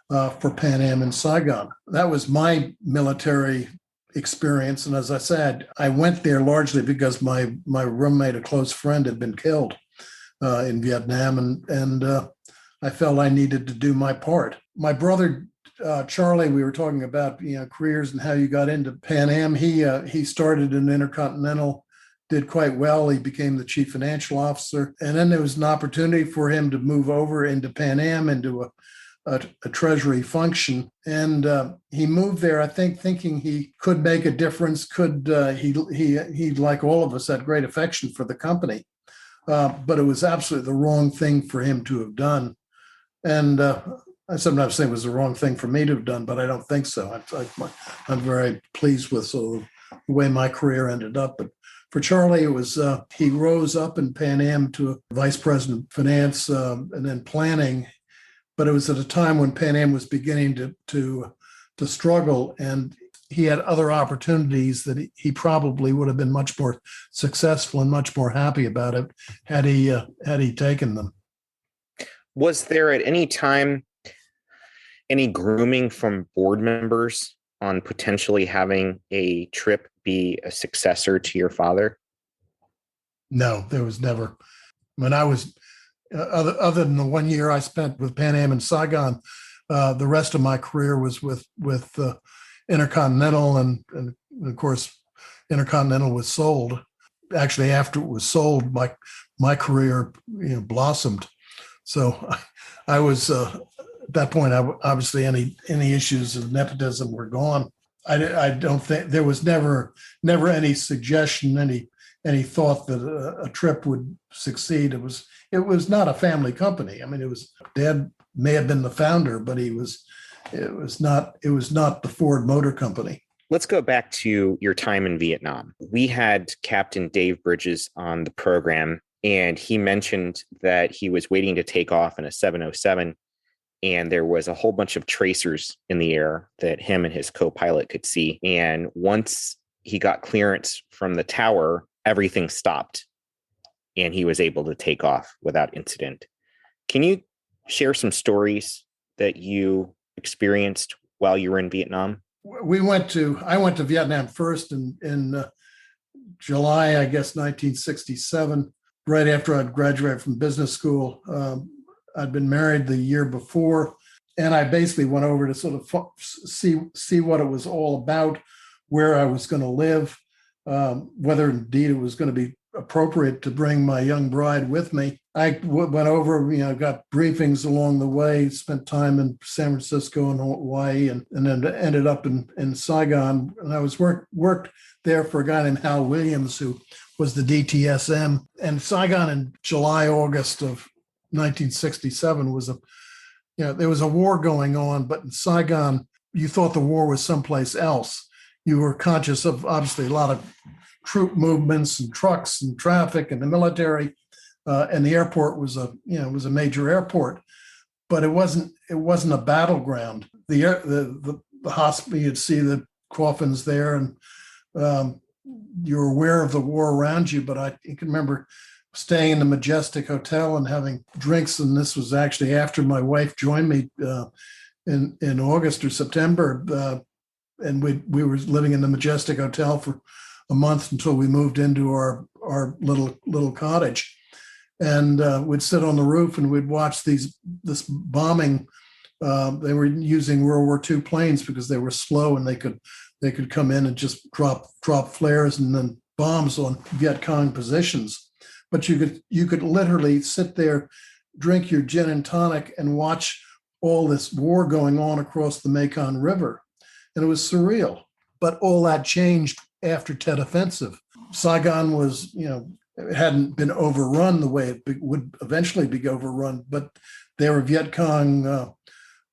for Pan Am in Saigon. That was my military experience. And as I said, I went there largely because my roommate, a close friend, had been killed in Vietnam, and I felt I needed to do my part. My brother, Charlie, we were talking about careers and how you got into Pan Am. He started in Intercontinental did quite well. He became the chief financial officer. And then there was an opportunity for him to move over into Pan Am, into a treasury function. And he moved there, I think, thinking he could make a difference. He, like all of us, had great affection for the company. But it was absolutely the wrong thing for him to have done. And I sometimes say it was the wrong thing for me to have done, but I don't think so. I'm very pleased with sort of the way my career ended up. But for Charlie, it was he rose up in Pan Am to a vice president of finance and then planning. But it was at a time when Pan Am was beginning to struggle, and he had other opportunities that he probably would have been much more successful and much more happy about it had he taken them. Was there at any time any grooming from board members on potentially having a Trippe be a successor to your father? No, there was never. When I was, other than the 1 year I spent with Pan Am in Saigon, the rest of my career was with Intercontinental, and of course, Intercontinental was sold. Actually, after it was sold, my career blossomed. So I was at that point. Obviously, any issues of nepotism were gone. I don't think there was never any suggestion, any thought that a Trippe would succeed. It was not a family company. I mean, it was Dad may have been the founder, but it was not the Ford Motor Company. Let's go back to your time in Vietnam. We had Captain Dave Bridges on the program, and he mentioned that he was waiting to take off in a 707, and there was a whole bunch of tracers in the air that him and his co-pilot could see. And once he got clearance from the tower, everything stopped, and he was able to take off without incident. Can you share some stories that you experienced while you were in Vietnam? I went to Vietnam first in July, I guess, 1967, right after I'd graduated from business school. I'd been married the year before, and I basically went over to sort of see what it was all about, where I was going to live, whether indeed it was going to be appropriate to bring my young bride with me. I went over, got briefings along the way, spent time in San Francisco and Hawaii, and then ended up in Saigon. And I was worked there for a guy named Hal Williams, who was the DTSM. And Saigon in July, August of 1967 there was a war going on, but in Saigon, you thought the war was someplace else. You were conscious of obviously a lot of troop movements and trucks and traffic and the military, and the airport was a major airport, but it wasn't a battleground. The hospital, you'd see the coffins there, and you're aware of the war around you. But I can remember staying in the Majestic Hotel and having drinks, and this was actually after my wife joined me in August or September, and we were living in the Majestic Hotel for a month until we moved into our little cottage, and we'd sit on the roof and we'd watch this bombing. They were using World War II planes because they were slow, and they could come in and just drop flares and then bombs on Viet Cong positions. But you could literally sit there, drink your gin and tonic, and watch all this war going on across the Mekong River, and it was surreal. But all that changed after Tet Offensive. Saigon was, it hadn't been overrun the way it would eventually be overrun, but there were Viet Cong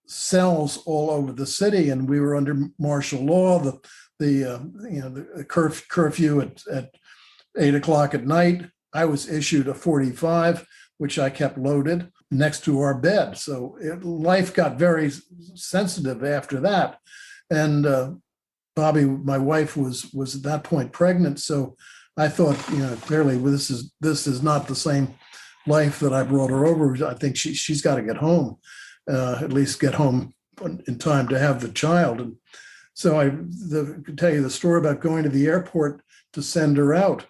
cells all over the city, and we were under martial law. The curfew at 8 o'clock at night. I was issued a 45, which I kept loaded next to our bed. So life got very sensitive after that, and Bobby, my wife, was at that point pregnant. So I thought, clearly, well, this is not the same life that I brought her over. I think she's got to get home, at least get home in time to have the child. And so I could tell you the story about going to the airport to send her out.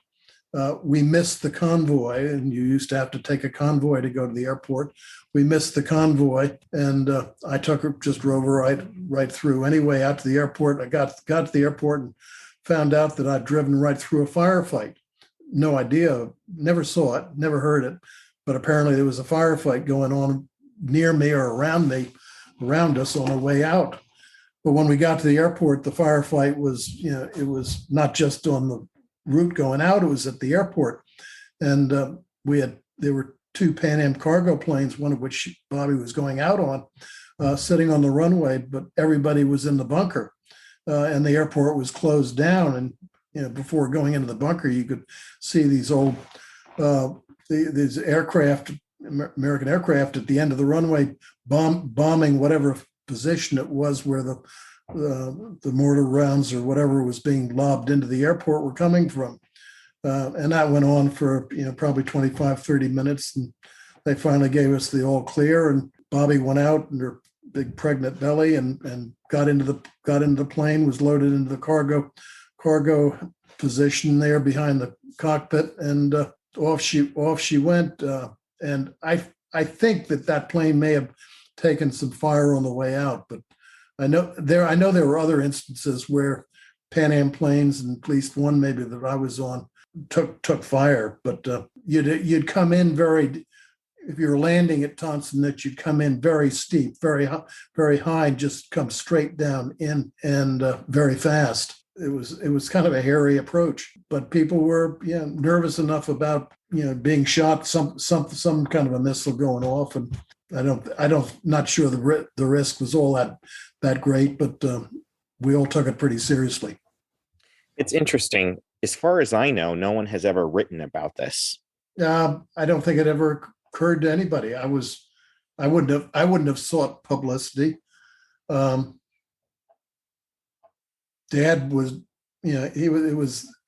We missed the convoy, and you used to have to take a convoy to go to the airport. We missed the convoy, and I took her, just drove her right through anyway out to the airport. I got to the airport and found out that I'd driven right through a firefight. no idea, never saw it, never heard it, but apparently there was a firefight going on near me or around us on the way out. But when we got to the airport, the firefight was, it was not just on the route going out, it was at the airport. And there were two Pan Am cargo planes, one of which Bobby was going out on, sitting on the runway, but everybody was in the bunker. And the airport was closed down. And before going into the bunker, you could see these old these aircraft, American aircraft, at the end of the runway, bombing whatever position it was where the mortar rounds or whatever was being lobbed into the airport were coming from. And that went on for probably 25, 30 minutes, and they finally gave us the all clear. And Bobby went out in her big pregnant belly and got into the plane, was loaded into the cargo position there behind the cockpit, and off she went. And I think that plane may have taken some fire on the way out, but I know there were other instances where Pan Am planes, and at least one maybe that I was on, took fire. But you'd come in if you're landing at Tonson, you'd come in very steep, very high, just come straight down in, and very fast. It was kind of a hairy approach, but people were nervous enough about being shot, some kind of a missile going off, and not sure the risk was all that great, but we all took it pretty seriously. It's interesting. As far as I know, no one has ever written about this. I don't think it ever occurred to anybody. I wouldn't have sought publicity. Dad was, it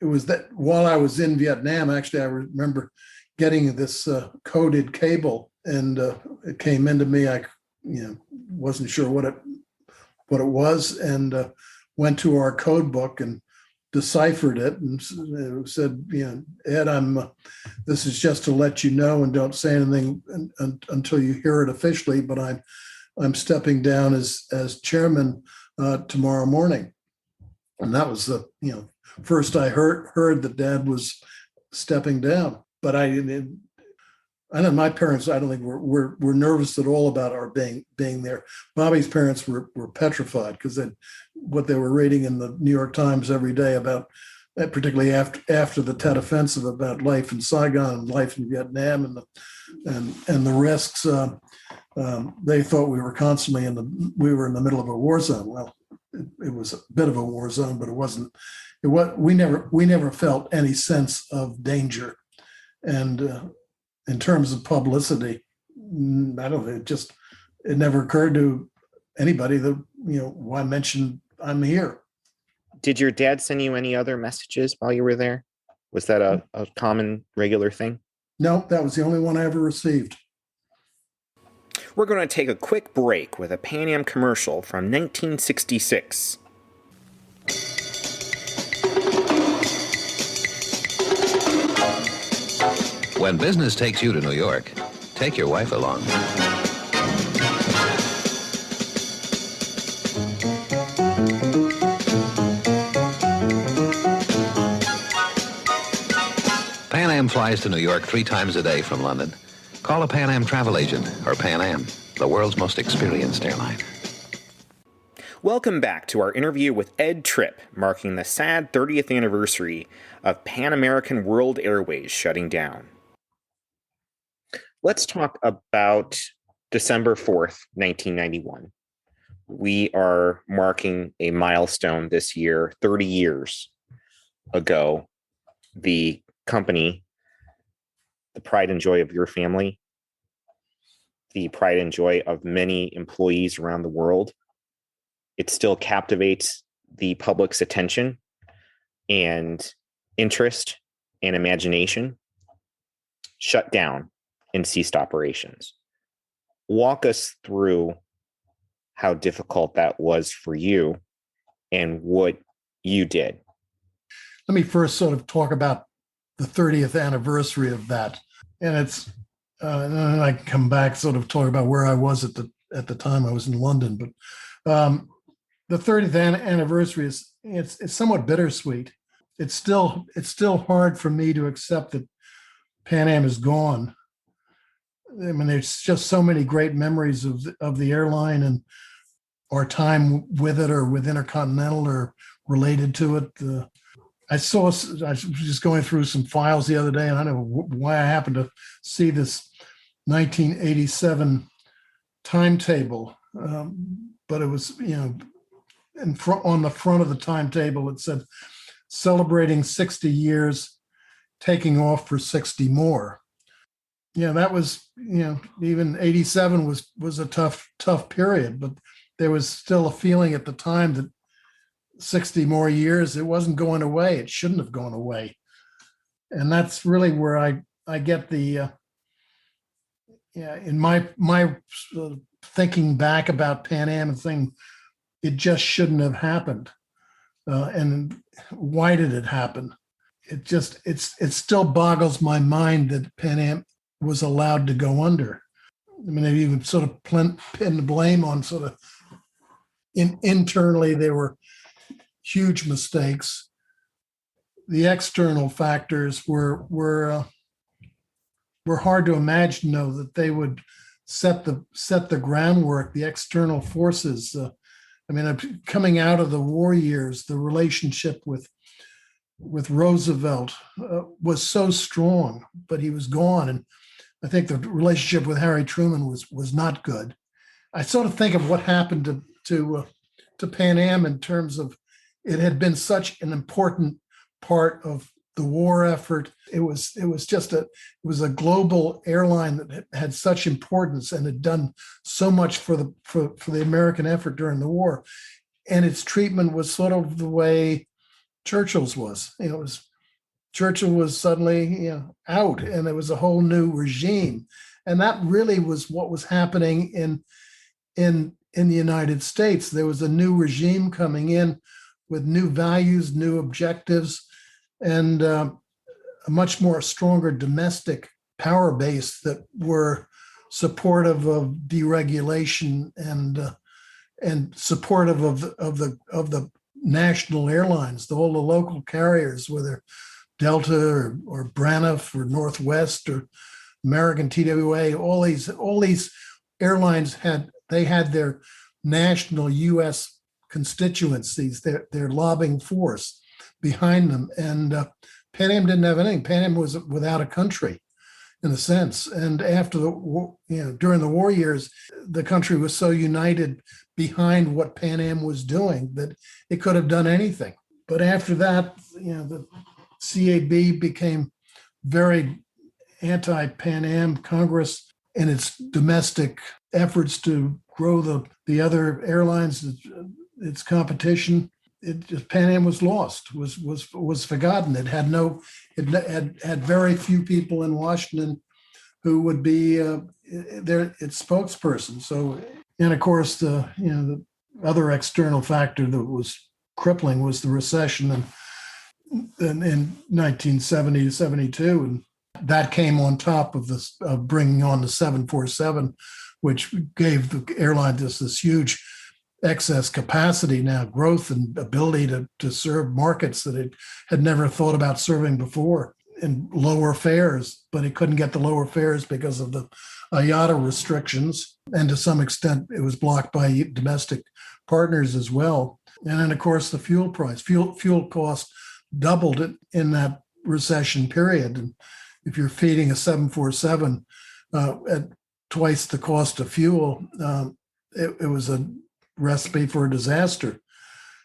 was that while I was in Vietnam, actually, I remember getting this coded cable, and it came into me. I, wasn't sure what it was, and went to our code book and deciphered it, and it said, Ed, this is just to let you know, and don't say anything until you hear it officially, but I'm stepping down as chairman tomorrow morning. And that was the first I heard that Dad was stepping down. But I know my parents, I don't think were nervous at all about our being there. Bobby's parents were petrified because what they were reading in the New York Times every day about, particularly after the Tet Offensive, about life in Saigon and life in Vietnam and the risks. They thought we were constantly we were in the middle of a war zone. Well, it was a bit of a war zone, but it wasn't. We never felt any sense of danger, and in terms of publicity, I don't think it never occurred to anybody that why mention I'm here. Did your dad send you any other messages while you were there? Was that a common, regular thing? No, that was the only one I ever received. We're going to take a quick break with a Pan Am commercial from 1966. When business takes you to New York, take your wife along. Pan Am flies to New York 3 times a day from London. Call a Pan Am travel agent or Pan Am, the world's most experienced airline. Welcome back to our interview with Ed Trippe, marking the sad 30th anniversary of Pan American World Airways shutting down. Let's talk about December 4th, 1991. We are marking a milestone this year. 30 years ago, the company, the pride and joy of your family, the pride and joy of many employees around the world, it still captivates the public's attention and interest and imagination, shut down and ceased operations. Walk us through how difficult that was for you and what you did. Let me first sort of talk about the 30th anniversary of that. And and then I can come back, sort of talk about where I was at the time. I was in London, but the 30th anniversary it's somewhat bittersweet. it's still hard for me to accept that Pan Am is gone. I mean, there's just so many great memories of the airline and our time with it or with Intercontinental or related to it. I was just going through some files the other day, and I don't know why I happened to see this 1987 timetable, but it was, on the front of the timetable, it said, celebrating 60 years, taking off for 60 more. That was, even 87 was a tough period, but there was still a feeling at the time that 60 more years, it wasn't going away. It shouldn't have gone away. And that's really where I get the, in my thinking back about Pan Am and thing, it just shouldn't have happened. And why did it happen? It still boggles my mind that Pan Am was allowed to go under. I mean, they even sort of pinned the blame on sort of internally, there were huge mistakes. The external factors were hard to imagine, though, that they would set the groundwork, the external forces. Coming out of the war years, the relationship with Roosevelt was so strong, but he was gone. And I think the relationship with Harry Truman was not good. I sort of think of what happened to Pan Am in terms of it had been such an important part of the war effort. It was a global airline that had such importance and had done so much for the American effort during the war. And its treatment was sort of the way Churchill's was. Churchill was suddenly out, and there was a whole new regime. And that really was what was happening in the United States. There was a new regime coming in with new values, new objectives, and a much more stronger domestic power base that were supportive of deregulation and supportive of the national airlines, all the local carriers, whether Delta or Braniff or Northwest or American TWA, all these airlines had their national U.S. constituencies, their lobbying force behind them. And Pan Am didn't have anything. Pan Am was without a country, in a sense. And after the war, during the war years, the country was so united behind what Pan Am was doing that it could have done anything. But after that, the CAB became very anti-Pan Am. Congress, in its domestic efforts to grow the other airlines, its competition, Pan Am was lost, was forgotten. It had very few people in Washington who would be its spokesperson. So, and of course, the other external factor that was crippling was the recession in 1970 to 72, and that came on top of bringing on the 747, which gave the airline this huge excess capacity now, growth and ability to serve markets that it had never thought about serving before, and lower fares, but it couldn't get the lower fares because of the IATA restrictions. And to some extent, it was blocked by domestic partners as well. And then, of course, the fuel price, fuel cost doubled in that recession period. And if you're feeding a 747 at twice the cost of fuel, it was a recipe for a disaster.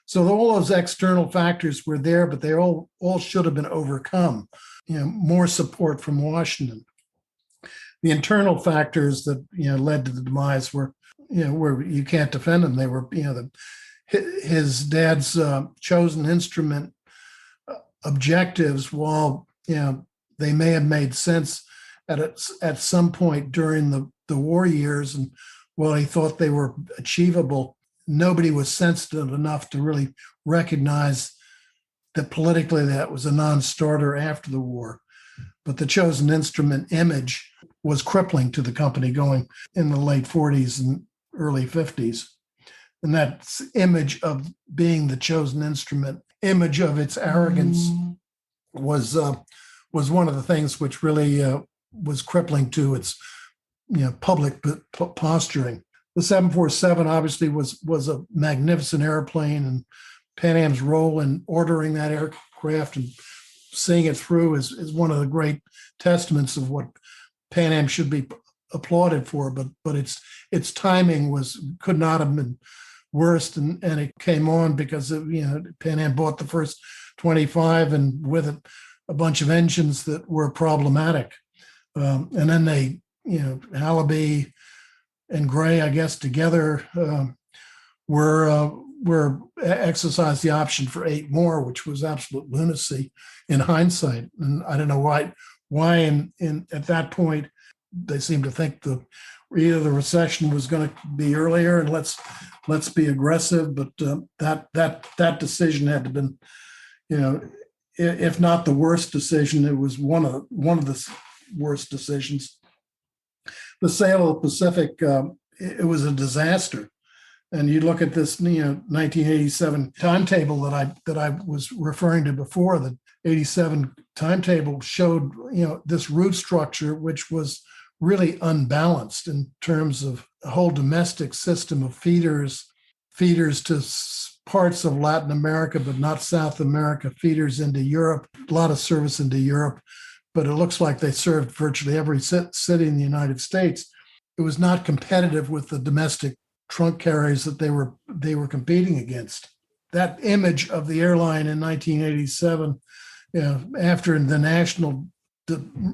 So all those external factors were there, but they all should have been overcome. More support from Washington. The internal factors that led to the demise were, where you can't defend them. They were, his dad's chosen instrument objectives, while they may have made sense at some point during the war years, and while he thought they were achievable, nobody was sensitive enough to really recognize that politically that was a non-starter after the war. But the chosen instrument image was crippling to the company going in the late 40s and early 50s. And that image of being the chosen instrument image of its arrogance was one of the things which really was crippling to its public posturing. The 747 obviously was a magnificent airplane, and Pan Am's role in ordering that aircraft and seeing it through is one of the great testaments of what Pan Am should be applauded for. But its timing could not have been worse, and it came on because Pan Am bought the first 25 and with it a bunch of engines that were problematic, and then they Halaby and Gray, I guess, together were exercised the option for 8 more, which was absolute lunacy in hindsight. And I don't know why in at that point they seemed to think either the recession was going to be earlier and let's be aggressive, but that decision had to been, if not the worst decision, it was one of the worst decisions. The sale of the Pacific, it was a disaster. And you look at this, 1987 timetable that I was referring to before. The 87 timetable showed, this route structure, which was really unbalanced in terms of a whole domestic system of feeders to parts of Latin America, but not South America, feeders into Europe, a lot of service into Europe. But it looks like they served virtually every city in the United States. It was not competitive with the domestic trunk carriers that they were competing against. That image of the airline in 1987, after the national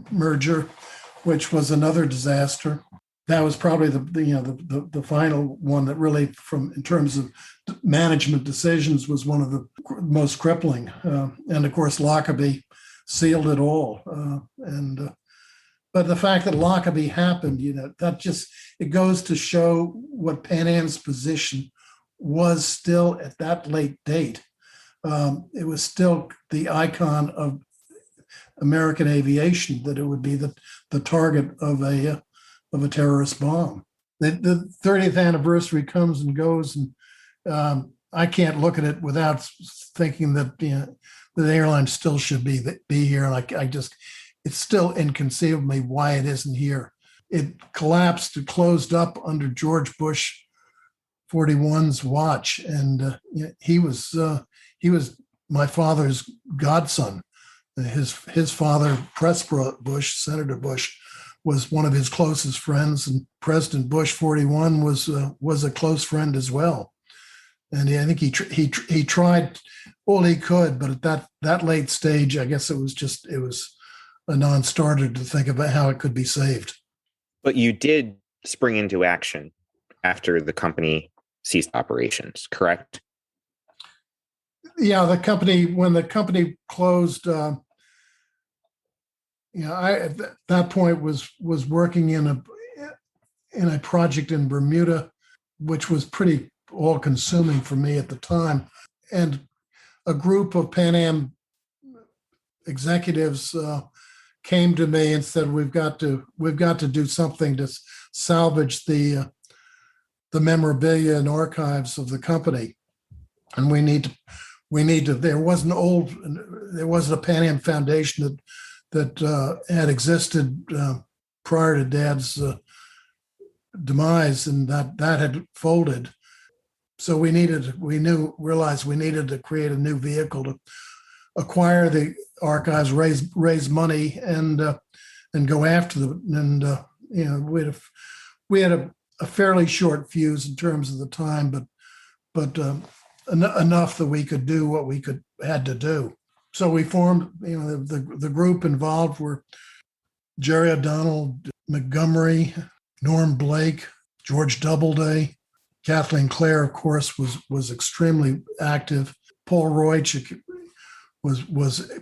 merger, which was another disaster, that was probably the final one that really, in terms of management decisions, was one of the most crippling. And of course, Lockerbie sealed it all. But the fact that Lockerbie happened, it goes to show what Pan Am's position was still at that late date. It was still the icon of American aviation, that it would be the target of a terrorist bomb. The 30th anniversary comes and goes, and I can't look at it without thinking that the airline still should be here. And it's still inconceivable why it isn't here. It collapsed, it closed up under George Bush 41's watch, and he was my father's godson. His father, Prescott Bush, Senator Bush, was one of his closest friends, and President Bush 41 was a close friend as well. And I think he tried all he could, but at that late stage, I guess it was a non-starter to think about how it could be saved. But you did spring into action after the company ceased operations, correct? Yeah, when the company closed, I at that point was working in a project in Bermuda, which was pretty all-consuming for me at the time, and a group of Pan Am executives came to me and said, "We've got to do something to salvage the memorabilia and archives of the company, and we need to. There wasn't a Pan Am Foundation that had existed prior to Dad's demise, and that had folded. So we realized we needed to create a new vehicle to acquire the archives, raise money, and go after them. And we had a fairly short fuse in terms of the time, but enough that we could do what we had to do. So we formed, the group involved were Jerry O'Donnell, Montgomery, Norm Blake, George Doubleday, Kathleen Clare, of course, was extremely active. Paul Roychik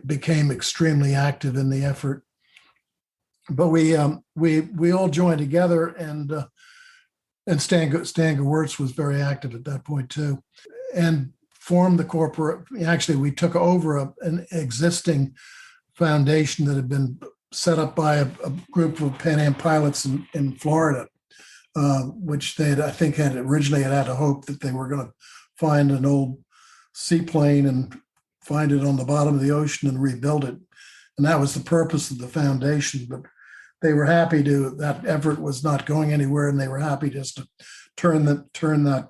became extremely active in the effort. But we all joined together, and Stan Gewirtz was very active at that point too, and formed the corporate. Actually, we took over an existing foundation that had been set up by a group of Pan Am pilots in Florida, which they had, I think, had originally had a hope that they were going to find an old seaplane and find it on the bottom of the ocean and rebuild it. And that was the purpose of the foundation. But they were happy that effort was not going anywhere, and they were happy just to turn that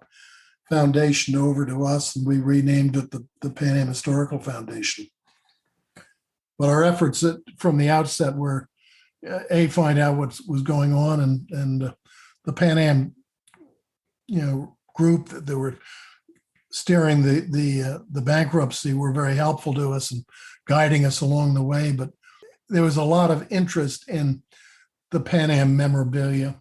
foundation over to us, and we renamed it the Pan Am Historical Foundation. But our efforts from the outset were, find out what was going on, and the Pan Am, group that were steering the bankruptcy were very helpful to us and guiding us along the way. But there was a lot of interest in the Pan Am memorabilia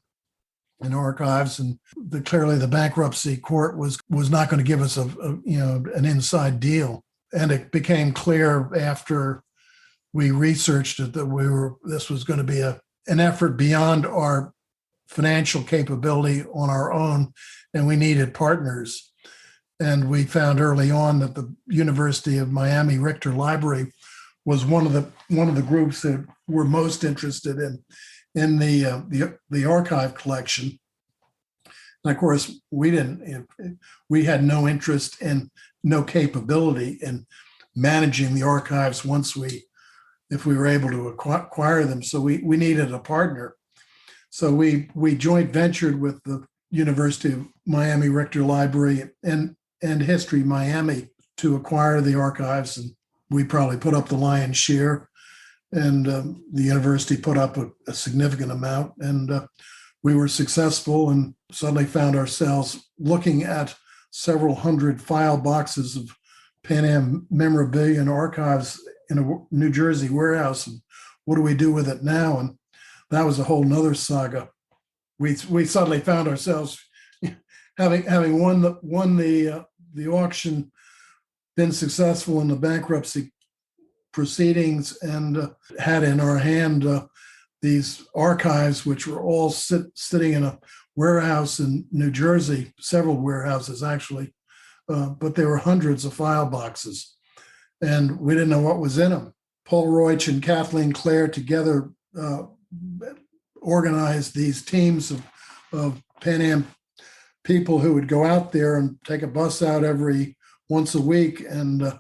and archives, and clearly the bankruptcy court was not going to give us an inside deal. And it became clear after we researched it that this was going to be an effort beyond our financial capability on our own, and we needed partners. And we found early on that the University of Miami Richter Library was one of the groups that were most interested in the archive collection. And of course, we had no interest and no capability in managing the archives if we were able to acquire them. So we needed a partner. So we joint ventured with the University of Miami Richter Library and History Miami to acquire the archives, and we probably put up the lion's share, and the university put up a significant amount, and we were successful, and suddenly found ourselves looking at several hundred file boxes of Pan Am memorabilia and archives in a New Jersey warehouse, and what do we do with it now? And that was a whole nother saga. We suddenly found ourselves having won the auction, been successful in the bankruptcy proceedings, and had in our hand these archives, which were all sitting in a warehouse in New Jersey, several warehouses actually, but there were hundreds of file boxes, and we didn't know what was in them. Paul Roach and Kathleen Clare together organized these teams of Pan Am people who would go out there and take a bus out once a week, and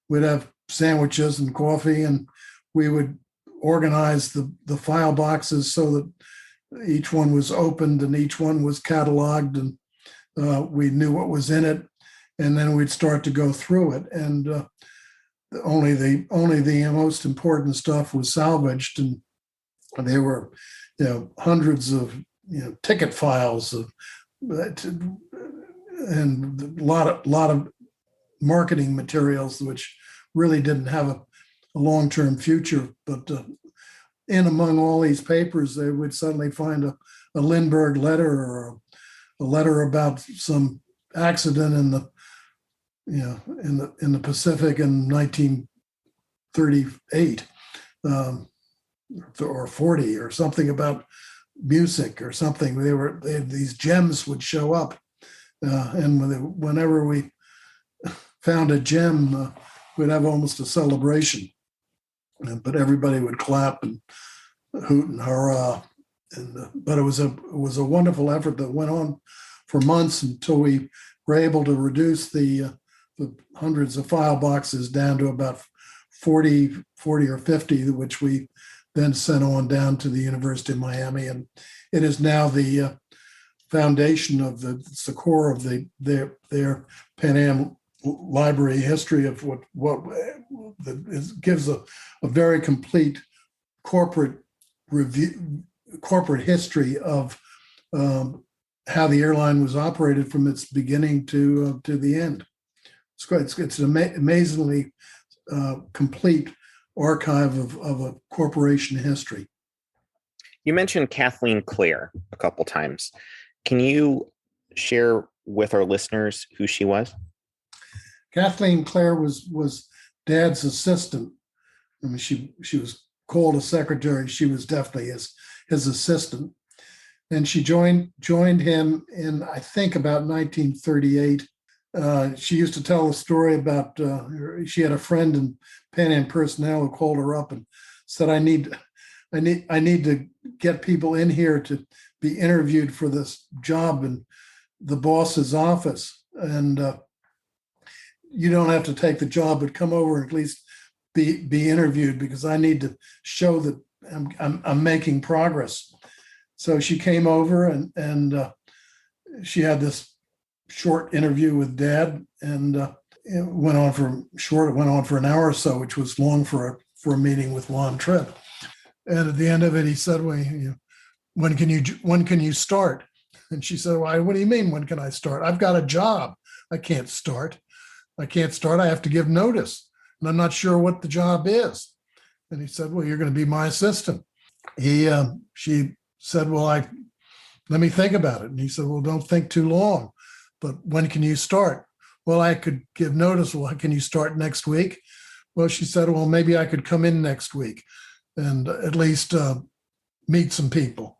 we'd have sandwiches and coffee, and we would organize the file boxes so that each one was opened and each one was cataloged, and we knew what was in it, and then we'd start to go through it, and only the most important stuff was salvaged, and there were hundreds of ticket files and a lot of marketing materials which really didn't have a long-term future. But in among all these papers, they would suddenly find a Lindbergh letter or a letter about some accident in the Pacific in 1938 or 40, or something about music or something. These gems would show up, and whenever we found a gem, we'd have almost a celebration. But everybody would clap and hoot and hurrah. But it was a wonderful effort that went on for months until we were able to reduce the hundreds of file boxes down to about 40 or 50, which we then sent on down to the University of Miami. And it is now the foundation of it's the core of their Pan Am library history of what gives a very complete corporate history of how the airline was operated from its beginning to the end. It's great. It's an amazingly complete archive of a corporation history. You mentioned Kathleen Clare a couple times. Can you share with our listeners who she was? Kathleen Clare was Dad's assistant. I mean, she was called a secretary. She was definitely his assistant, and she joined him in, I think, about 1938. She used to tell a story about she had a friend in Pan Am personnel who called her up and said, I need to get people in here to be interviewed for this job in the boss's office. And you don't have to take the job, but come over and at least be interviewed, because I need to show that I'm making progress. So she came over and she had this short interview with Dad, and it went on for an hour or so, which was long for a meeting with Juan Trippe. And at the end of it, he said, "Well, when can you start?" And she said, "Well, what do you mean, when can I start? I've got a job. I can't start. I have to give notice, and I'm not sure what the job is." And he said, "Well, you're going to be my assistant." She said, "Well, let me think about it." And he said, "Well, don't think too long, but when can you start?" "Well, I could give notice." "Well, can you start next week?" Well, she said, "Well, maybe I could come in next week and at least meet some people."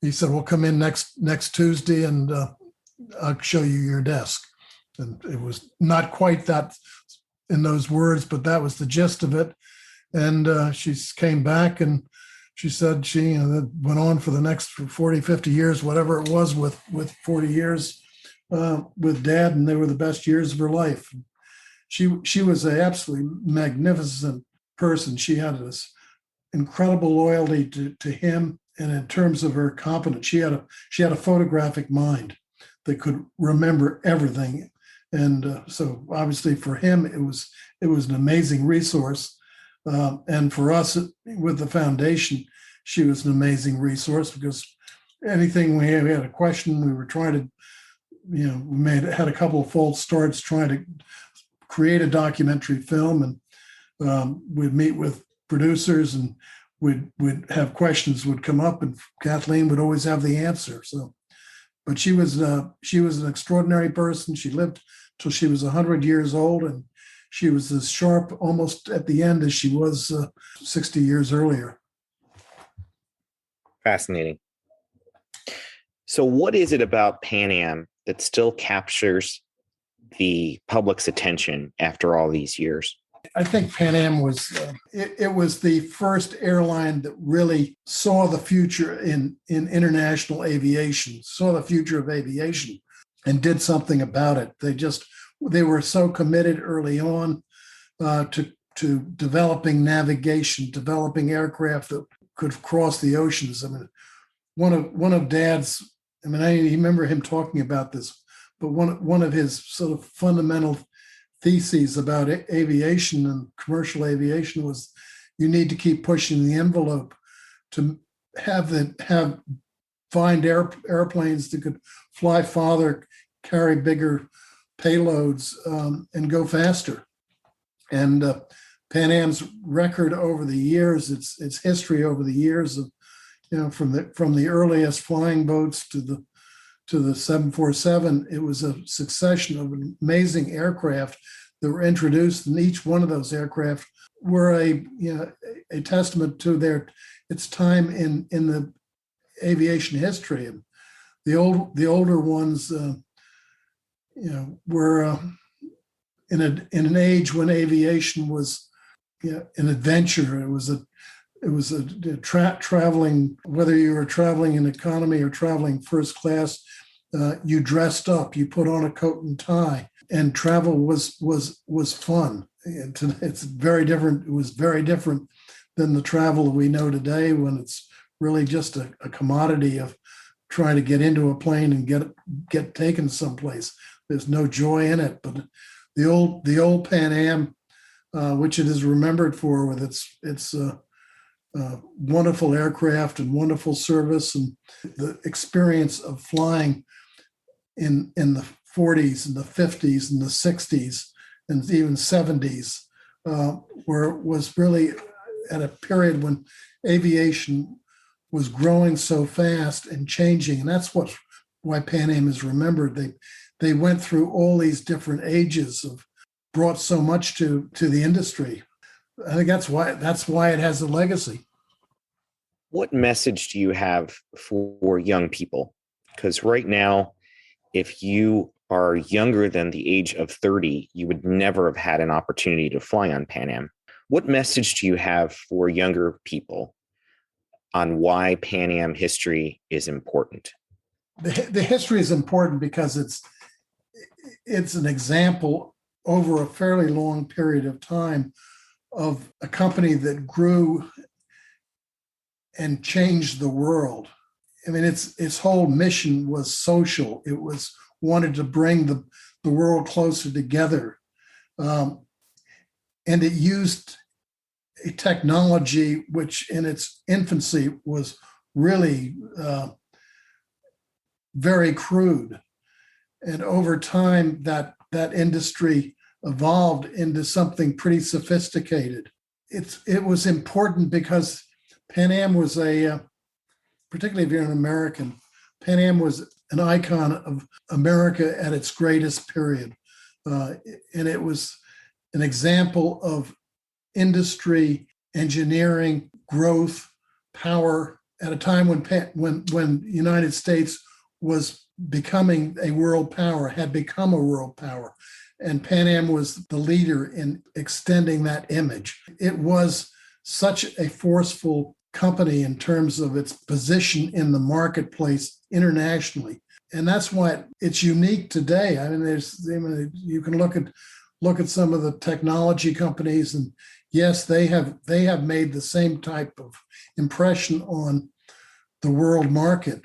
He said, "Well, come in next Tuesday and I'll show you your desk." And it was not quite that in those words, but that was the gist of it. And she came back and she said she went on for the next 40, 50 years, whatever it was, with 40 years with Dad, and they were the best years of her life. She was an absolutely magnificent person. She had this incredible loyalty to him, and in terms of her competence, she had a photographic mind that could remember everything. And so obviously for him, it was an amazing resource. And for us with the foundation, she was an amazing resource, because anything we had a question, we were trying to, we had a couple of false starts trying to create a documentary film, and we'd meet with producers and we'd have questions would come up, and Kathleen would always have the answer. So, but she was an extraordinary person. She lived till she was 100 years old, and she was as sharp almost at the end as she was 60 years earlier. Fascinating. So what is it about Pan Am that still captures the public's attention after all these years? I think Pan Am was it was the first airline that really saw the future in international aviation, saw the future of aviation, and did something about it. They were so committed early on to developing navigation, developing aircraft that could cross the oceans. I mean, one of Dad's, I remember him talking about this, but one of his sort of fundamental theses about aviation and commercial aviation was you need to keep pushing the envelope to find airplanes that could fly farther, carry bigger payloads, and go faster. And Pan Am's record over the years, its history over the years of, from the earliest flying boats to the 747, it was a succession of amazing aircraft that were introduced, and each one of those aircraft were a testament to its time in the aviation history. And the older ones, were in an age when aviation was an adventure. It was traveling, whether you were traveling in economy or traveling first class, you dressed up, you put on a coat and tie, and travel was fun. It's very different. It was very different than the travel we know today, when it's really just a commodity of trying to get into a plane and get taken someplace. There's no joy in it. But the old Pan Am, which it is remembered for with its wonderful aircraft and wonderful service, and the experience of flying in the 40s and the 50s and the 60s and even 70s, was really at a period when aviation was growing so fast and changing. And that's why Pan Am is remembered. They went through all these different ages brought so much to the industry. I think that's why it has a legacy. What message do you have for young people? Because right now, if you are younger than the age of 30, you would never have had an opportunity to fly on Pan Am. What message do you have for younger people on why Pan Am history is important? The history is important because it's an example over a fairly long period of time of a company that grew and changed the world. I mean, its whole mission was social. It was wanted to bring the world closer together. And it used a technology which in its infancy was really very crude. And over time, that industry evolved into something pretty sophisticated. It was important because Pan Am was particularly if you're an American, Pan Am was an icon of America at its greatest period. And it was an example of industry, engineering, growth, power at a time when the United States was becoming a world power, had become a world power. And Pan Am was the leader in extending that image. It was such a forceful company in terms of its position in the marketplace internationally. And that's why it's unique today. I mean, you can look at some of the technology companies, and yes, they have made the same type of impression on the world market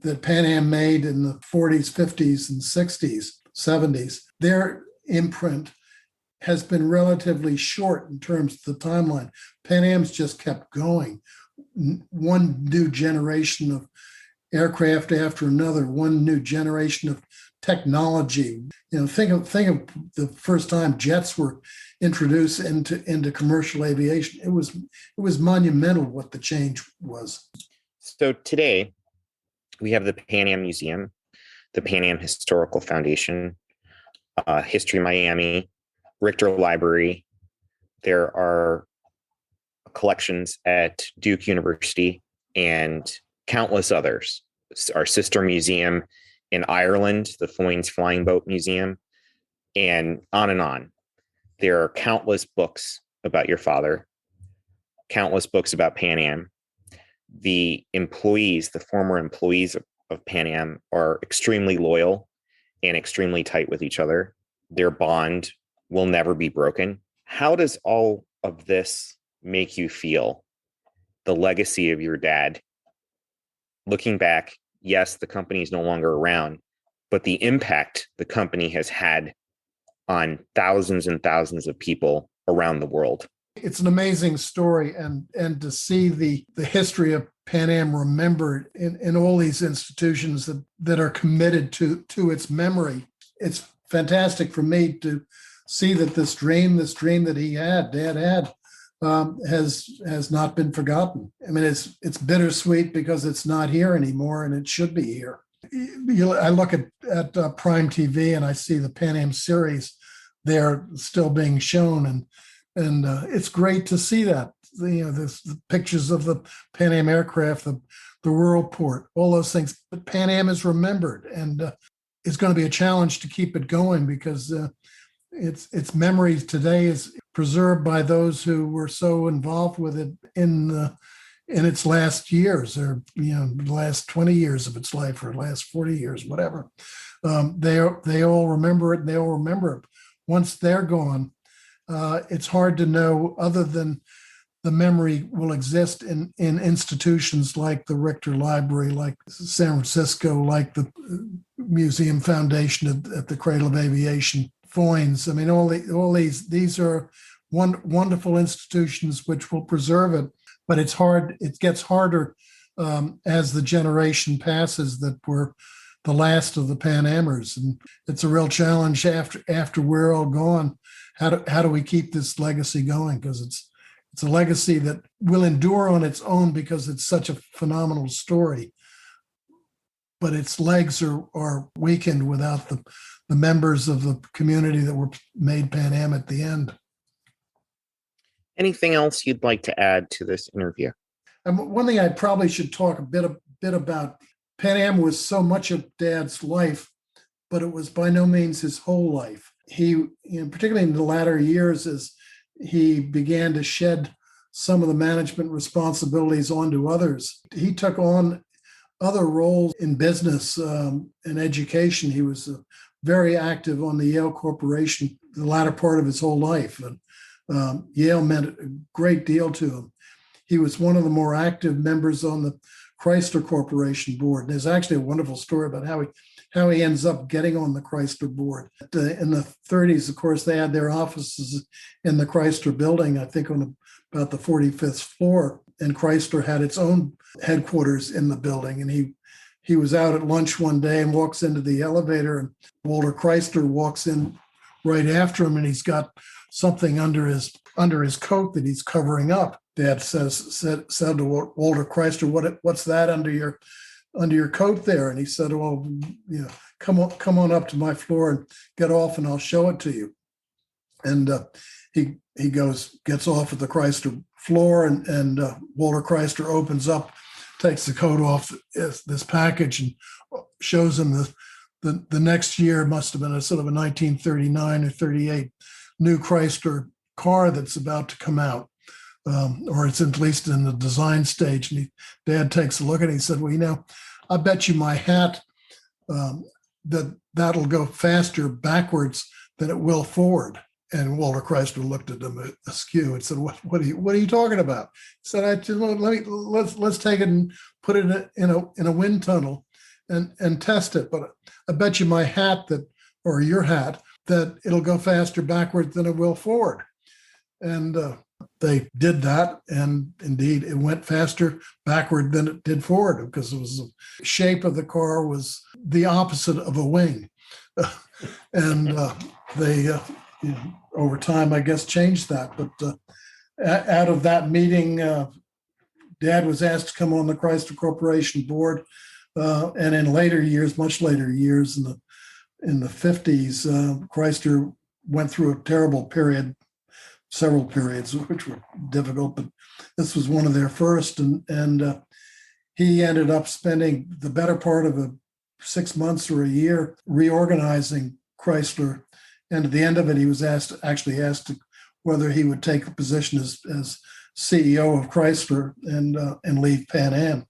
that Pan Am made in the 40s, 50s, and 60s, 70s. Their imprint has been relatively short in terms of the timeline. Pan Am's just kept going. One new generation of aircraft after another, one new generation of technology. You know, think of the first time jets were introduced into commercial aviation. It was monumental what the change was. So today, we have the Pan Am Museum, the Pan Am Historical Foundation, History Miami, Richter Library. There are collections at Duke University and countless others. Our sister museum in Ireland, the Foynes Flying Boat Museum, and on and on. There are countless books about your father, countless books about Pan Am. The employees, the former employees of Pan Am, are extremely loyal and extremely tight with each other. Their bond will never be broken. How does all of this make you feel? The legacy of your dad. Looking back, yes, the company is no longer around, but the impact the company has had on thousands and thousands of people around the world. It's an amazing story, and to see the history of Pan Am remembered in all these institutions that are committed to its memory. It's fantastic for me to see that this dream that Dad had, has not been forgotten. I mean, it's bittersweet because it's not here anymore, and it should be here. I look at Prime TV and I see the Pan Am series there still being shown, and it's great to see that. The pictures of the Pan Am aircraft, the Worldport, all those things. But Pan Am is remembered, and it's going to be a challenge to keep it going because its memories today is preserved by those who were so involved with it in its last years, or the last 20 years of its life, or last 40 years, whatever. They all remember it, and they all remember it. Once they're gone, it's hard to know, other than the memory will exist in institutions like the Richter Library, like San Francisco, like the Museum Foundation at the Cradle of Aviation, Foynes. I mean, all these are wonderful institutions which will preserve it. But it's hard. It gets harder as the generation passes that were the last of the Pan Amers, and it's a real challenge after we're all gone. How do we keep this legacy going? Because it's a legacy that will endure on its own because it's such a phenomenal story. But its legs are weakened without the members of the community that were made Pan Am at the end. Anything else you'd like to add to this interview? One thing I probably should talk a bit about. Pan Am was so much of Dad's life, but it was by no means his whole life. He, particularly in the latter years, as he began to shed some of the management responsibilities onto others, he took on other roles in business and education. He was very active on the Yale Corporation the latter part of his whole life. And Yale meant a great deal to him. He was one of the more active members on the Chrysler Corporation board. And there's actually a wonderful story about how he ends up getting on the Chrysler board. In the 30s, of course, they had their offices in the Chrysler building, I think on about the 45th floor. And Chrysler had its own headquarters in the building. And he was out at lunch one day and walks into the elevator, and Walter Chrysler walks in right after him, and he's got something under his coat that he's covering up. Dad said to Walter Chrysler, "What's that under your coat there?" And he said, "Well, come on up to my floor and get off, and I'll show it to you." And he gets off at the Chrysler floor, and Walter Chrysler opens up, takes the coat off this package, and shows him the next year, must have been a sort of a 1939 or 38 new Chrysler car that's about to come out. Or it's at least in the design stage. And Dad takes a look at it. He said, "Well, I bet you my hat that'll go faster backwards than it will forward." And Walter Chrysler looked at him askew and said, "What are you talking about?" He said, "Let's take it and put it in a wind tunnel and test it. But I bet you my hat or your hat that it'll go faster backwards than it will forward." And they did that, and indeed it went faster backward than it did forward, because the shape of the car was the opposite of a wing. And they, over time, I guess, changed that. But out of that meeting, Dad was asked to come on the Chrysler Corporation board, and in later years, much later years, in the 50s, Chrysler went through a terrible period. Several periods which were difficult, but this was one of their first. And he ended up spending the better part of 6 months or a year reorganizing Chrysler. And at the end of it, he was asked whether he would take a position as CEO of Chrysler and leave Pan Am.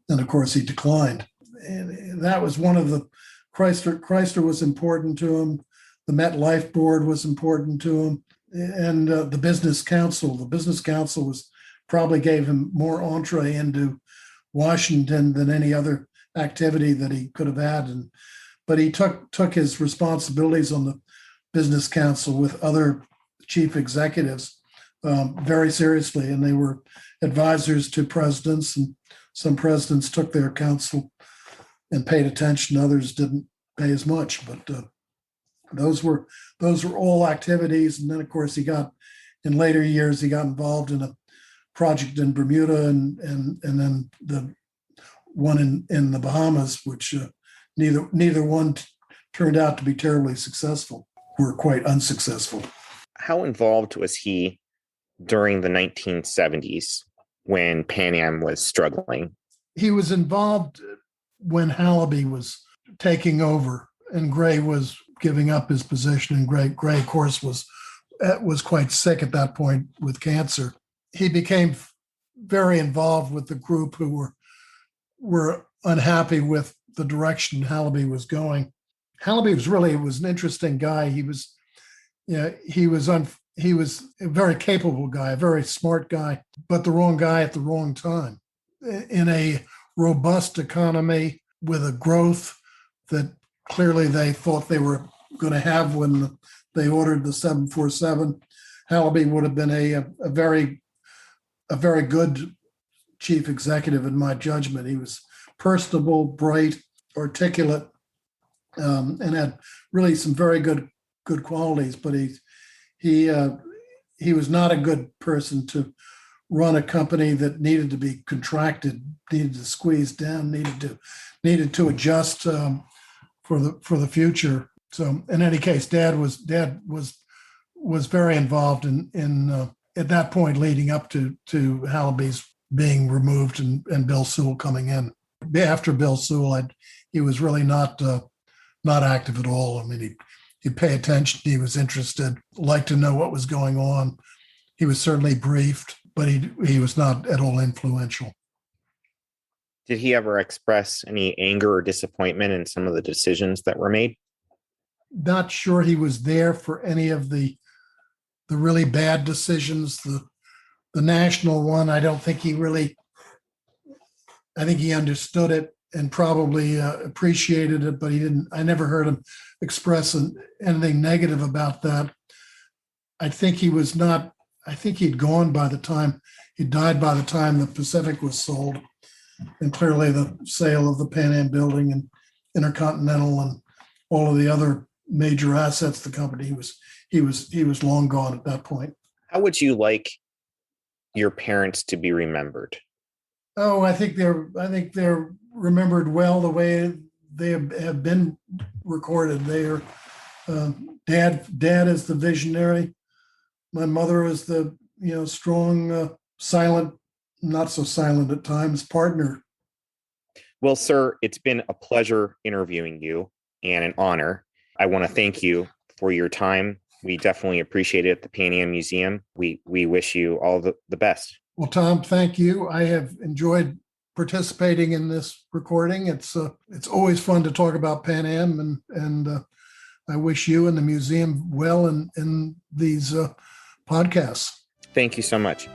And of course, he declined. And that was one of the Chrysler was important to him. The MetLife board was important to him. And the business council probably gave him more entree into Washington than any other activity that he could have had. But he took his responsibilities on the business council with other chief executives very seriously, and they were advisors to presidents, and some presidents took their counsel and paid attention. Others didn't pay as much, but those were all activities. And then, of course, in later years, he got involved in a project in Bermuda and then the one in the Bahamas, which neither one turned out to be terribly successful. Were quite unsuccessful. How involved was he during the 1970s when Pan Am was struggling? He was involved when Halliby was taking over and Gray was giving up his position, and Gray, of course, was quite sick at that point with cancer. He became very involved with the group who were unhappy with the direction Halliby was going. Halliby was an interesting guy. He was a very capable guy, a very smart guy, but the wrong guy at the wrong time. In a robust economy with a growth that clearly they thought they were going to have when they ordered the 747, Halliby would have been a very good chief executive in my judgment. He was personable, bright, articulate, and had really some very good qualities. But he was not a good person to run a company that needed to be contracted, needed to squeeze down, needed to adjust for the future. So in any case, Dad was very involved in at that point leading up to Halliby's being removed and Bill Sewell coming in. After Bill Sewell, he was really not active at all. I mean, he'd pay attention. He was interested, liked to know what was going on. He was certainly briefed, but he was not at all influential. Did he ever express any anger or disappointment in some of the decisions that were made? not sure he was there for any of the really bad decisions. The national one, I don't think he really, I think he understood it and probably appreciated it, but I never heard him express anything negative about that. I think he'd gone by the time, he died by the time the Pacific was sold. And clearly the sale of the Pan Am building and Intercontinental and all of the other major assets of the company, he was long gone at that point. How would you like your parents to be remembered? Oh, I think they're remembered well the way they have been recorded. They are dad is the visionary. My mother is the strong, silent, not so silent at times, partner. Well, sir, it's been a pleasure interviewing you and an honor. I want to thank you for your time. We definitely appreciate it at the Pan Am Museum. We wish you all the best. Well, Tom, thank you. I have enjoyed participating in this recording. It's always fun to talk about Pan Am, and I wish you and the museum well in these podcasts. Thank you so much.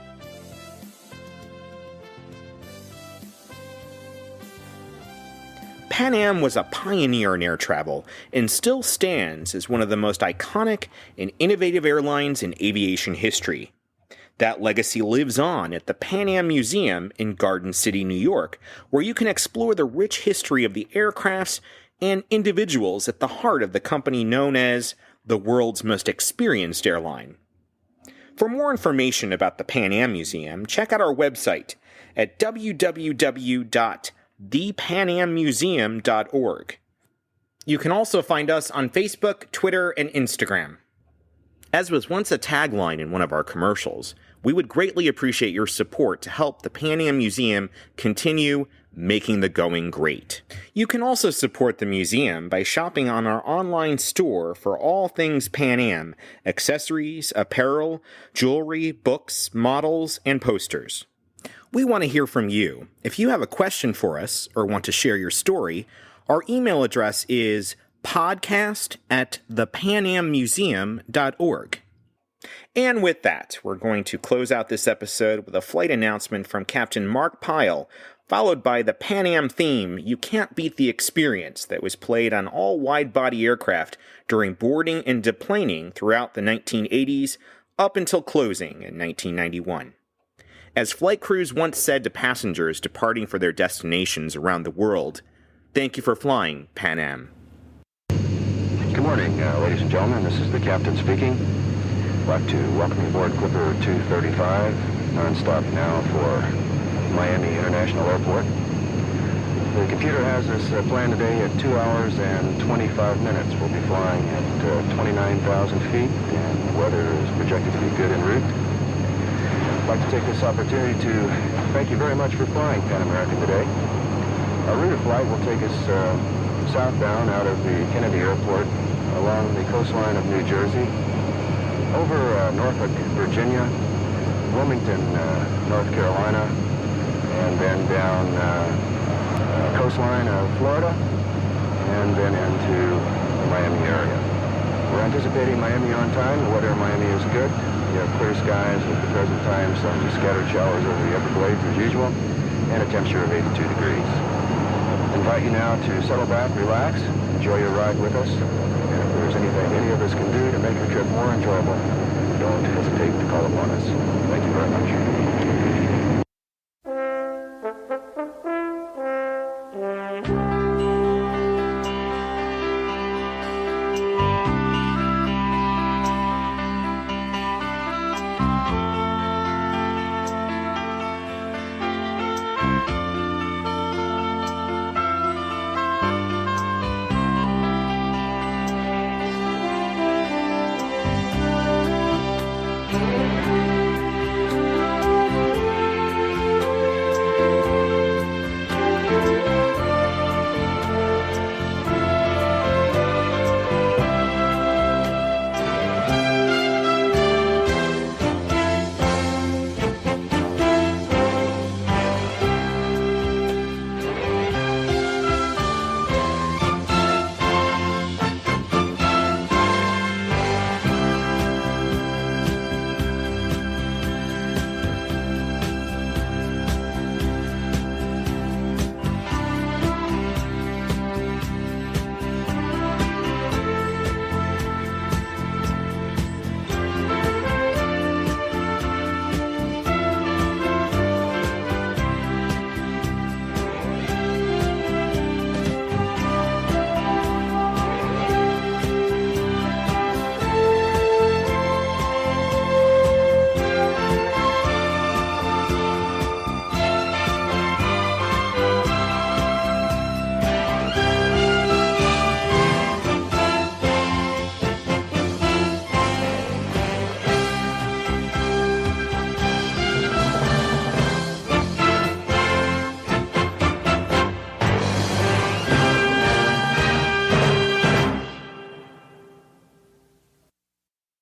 Pan Am was a pioneer in air travel and still stands as one of the most iconic and innovative airlines in aviation history. That legacy lives on at the Pan Am Museum in Garden City, New York, where you can explore the rich history of the aircrafts and individuals at the heart of the company known as the world's most experienced airline. For more information about the Pan Am Museum, check out our website at www.thepanammuseum.org. You can also find us on Facebook, Twitter, and Instagram. As was once a tagline in one of our commercials, we would greatly appreciate your support to help the Pan Am Museum continue making the going great. You can also support the museum by shopping on our online store for all things Pan Am, accessories, apparel, jewelry, books, models, and posters. We want to hear from you. If you have a question for us or want to share your story, our email address is podcast@thepanammuseum.org. And with that, we're going to close out this episode with a flight announcement from Captain Mark Pyle, followed by the Pan Am theme, You Can't Beat the Experience, that was played on all wide-body aircraft during boarding and deplaning throughout the 1980s up until closing in 1991. As flight crews once said to passengers departing for their destinations around the world, thank you for flying, Pan Am. Good morning, ladies and gentlemen. This is the captain speaking. I'd like to welcome you aboard Clipper 235, nonstop now for Miami International Airport. The computer has us planned today at 2 hours and 25 minutes. We'll be flying at 29,000 feet, and the weather is projected to be good en route. I'd like to take this opportunity to thank you very much for flying Pan American today. Our route of flight will take us southbound out of the Kennedy Airport along the coastline of New Jersey, over Norfolk, Virginia, Wilmington, North Carolina, and then down coastline of Florida, and then into the Miami area. We're anticipating Miami on time. The weather in Miami is good. We have clear skies at the present time, some scattered showers over the Everglades as usual, and a temperature of 82 degrees. I invite you now to settle back, relax, enjoy your ride with us, and if there's anything any of us can do to make the trip more enjoyable, don't hesitate to call upon us. Thank you very much.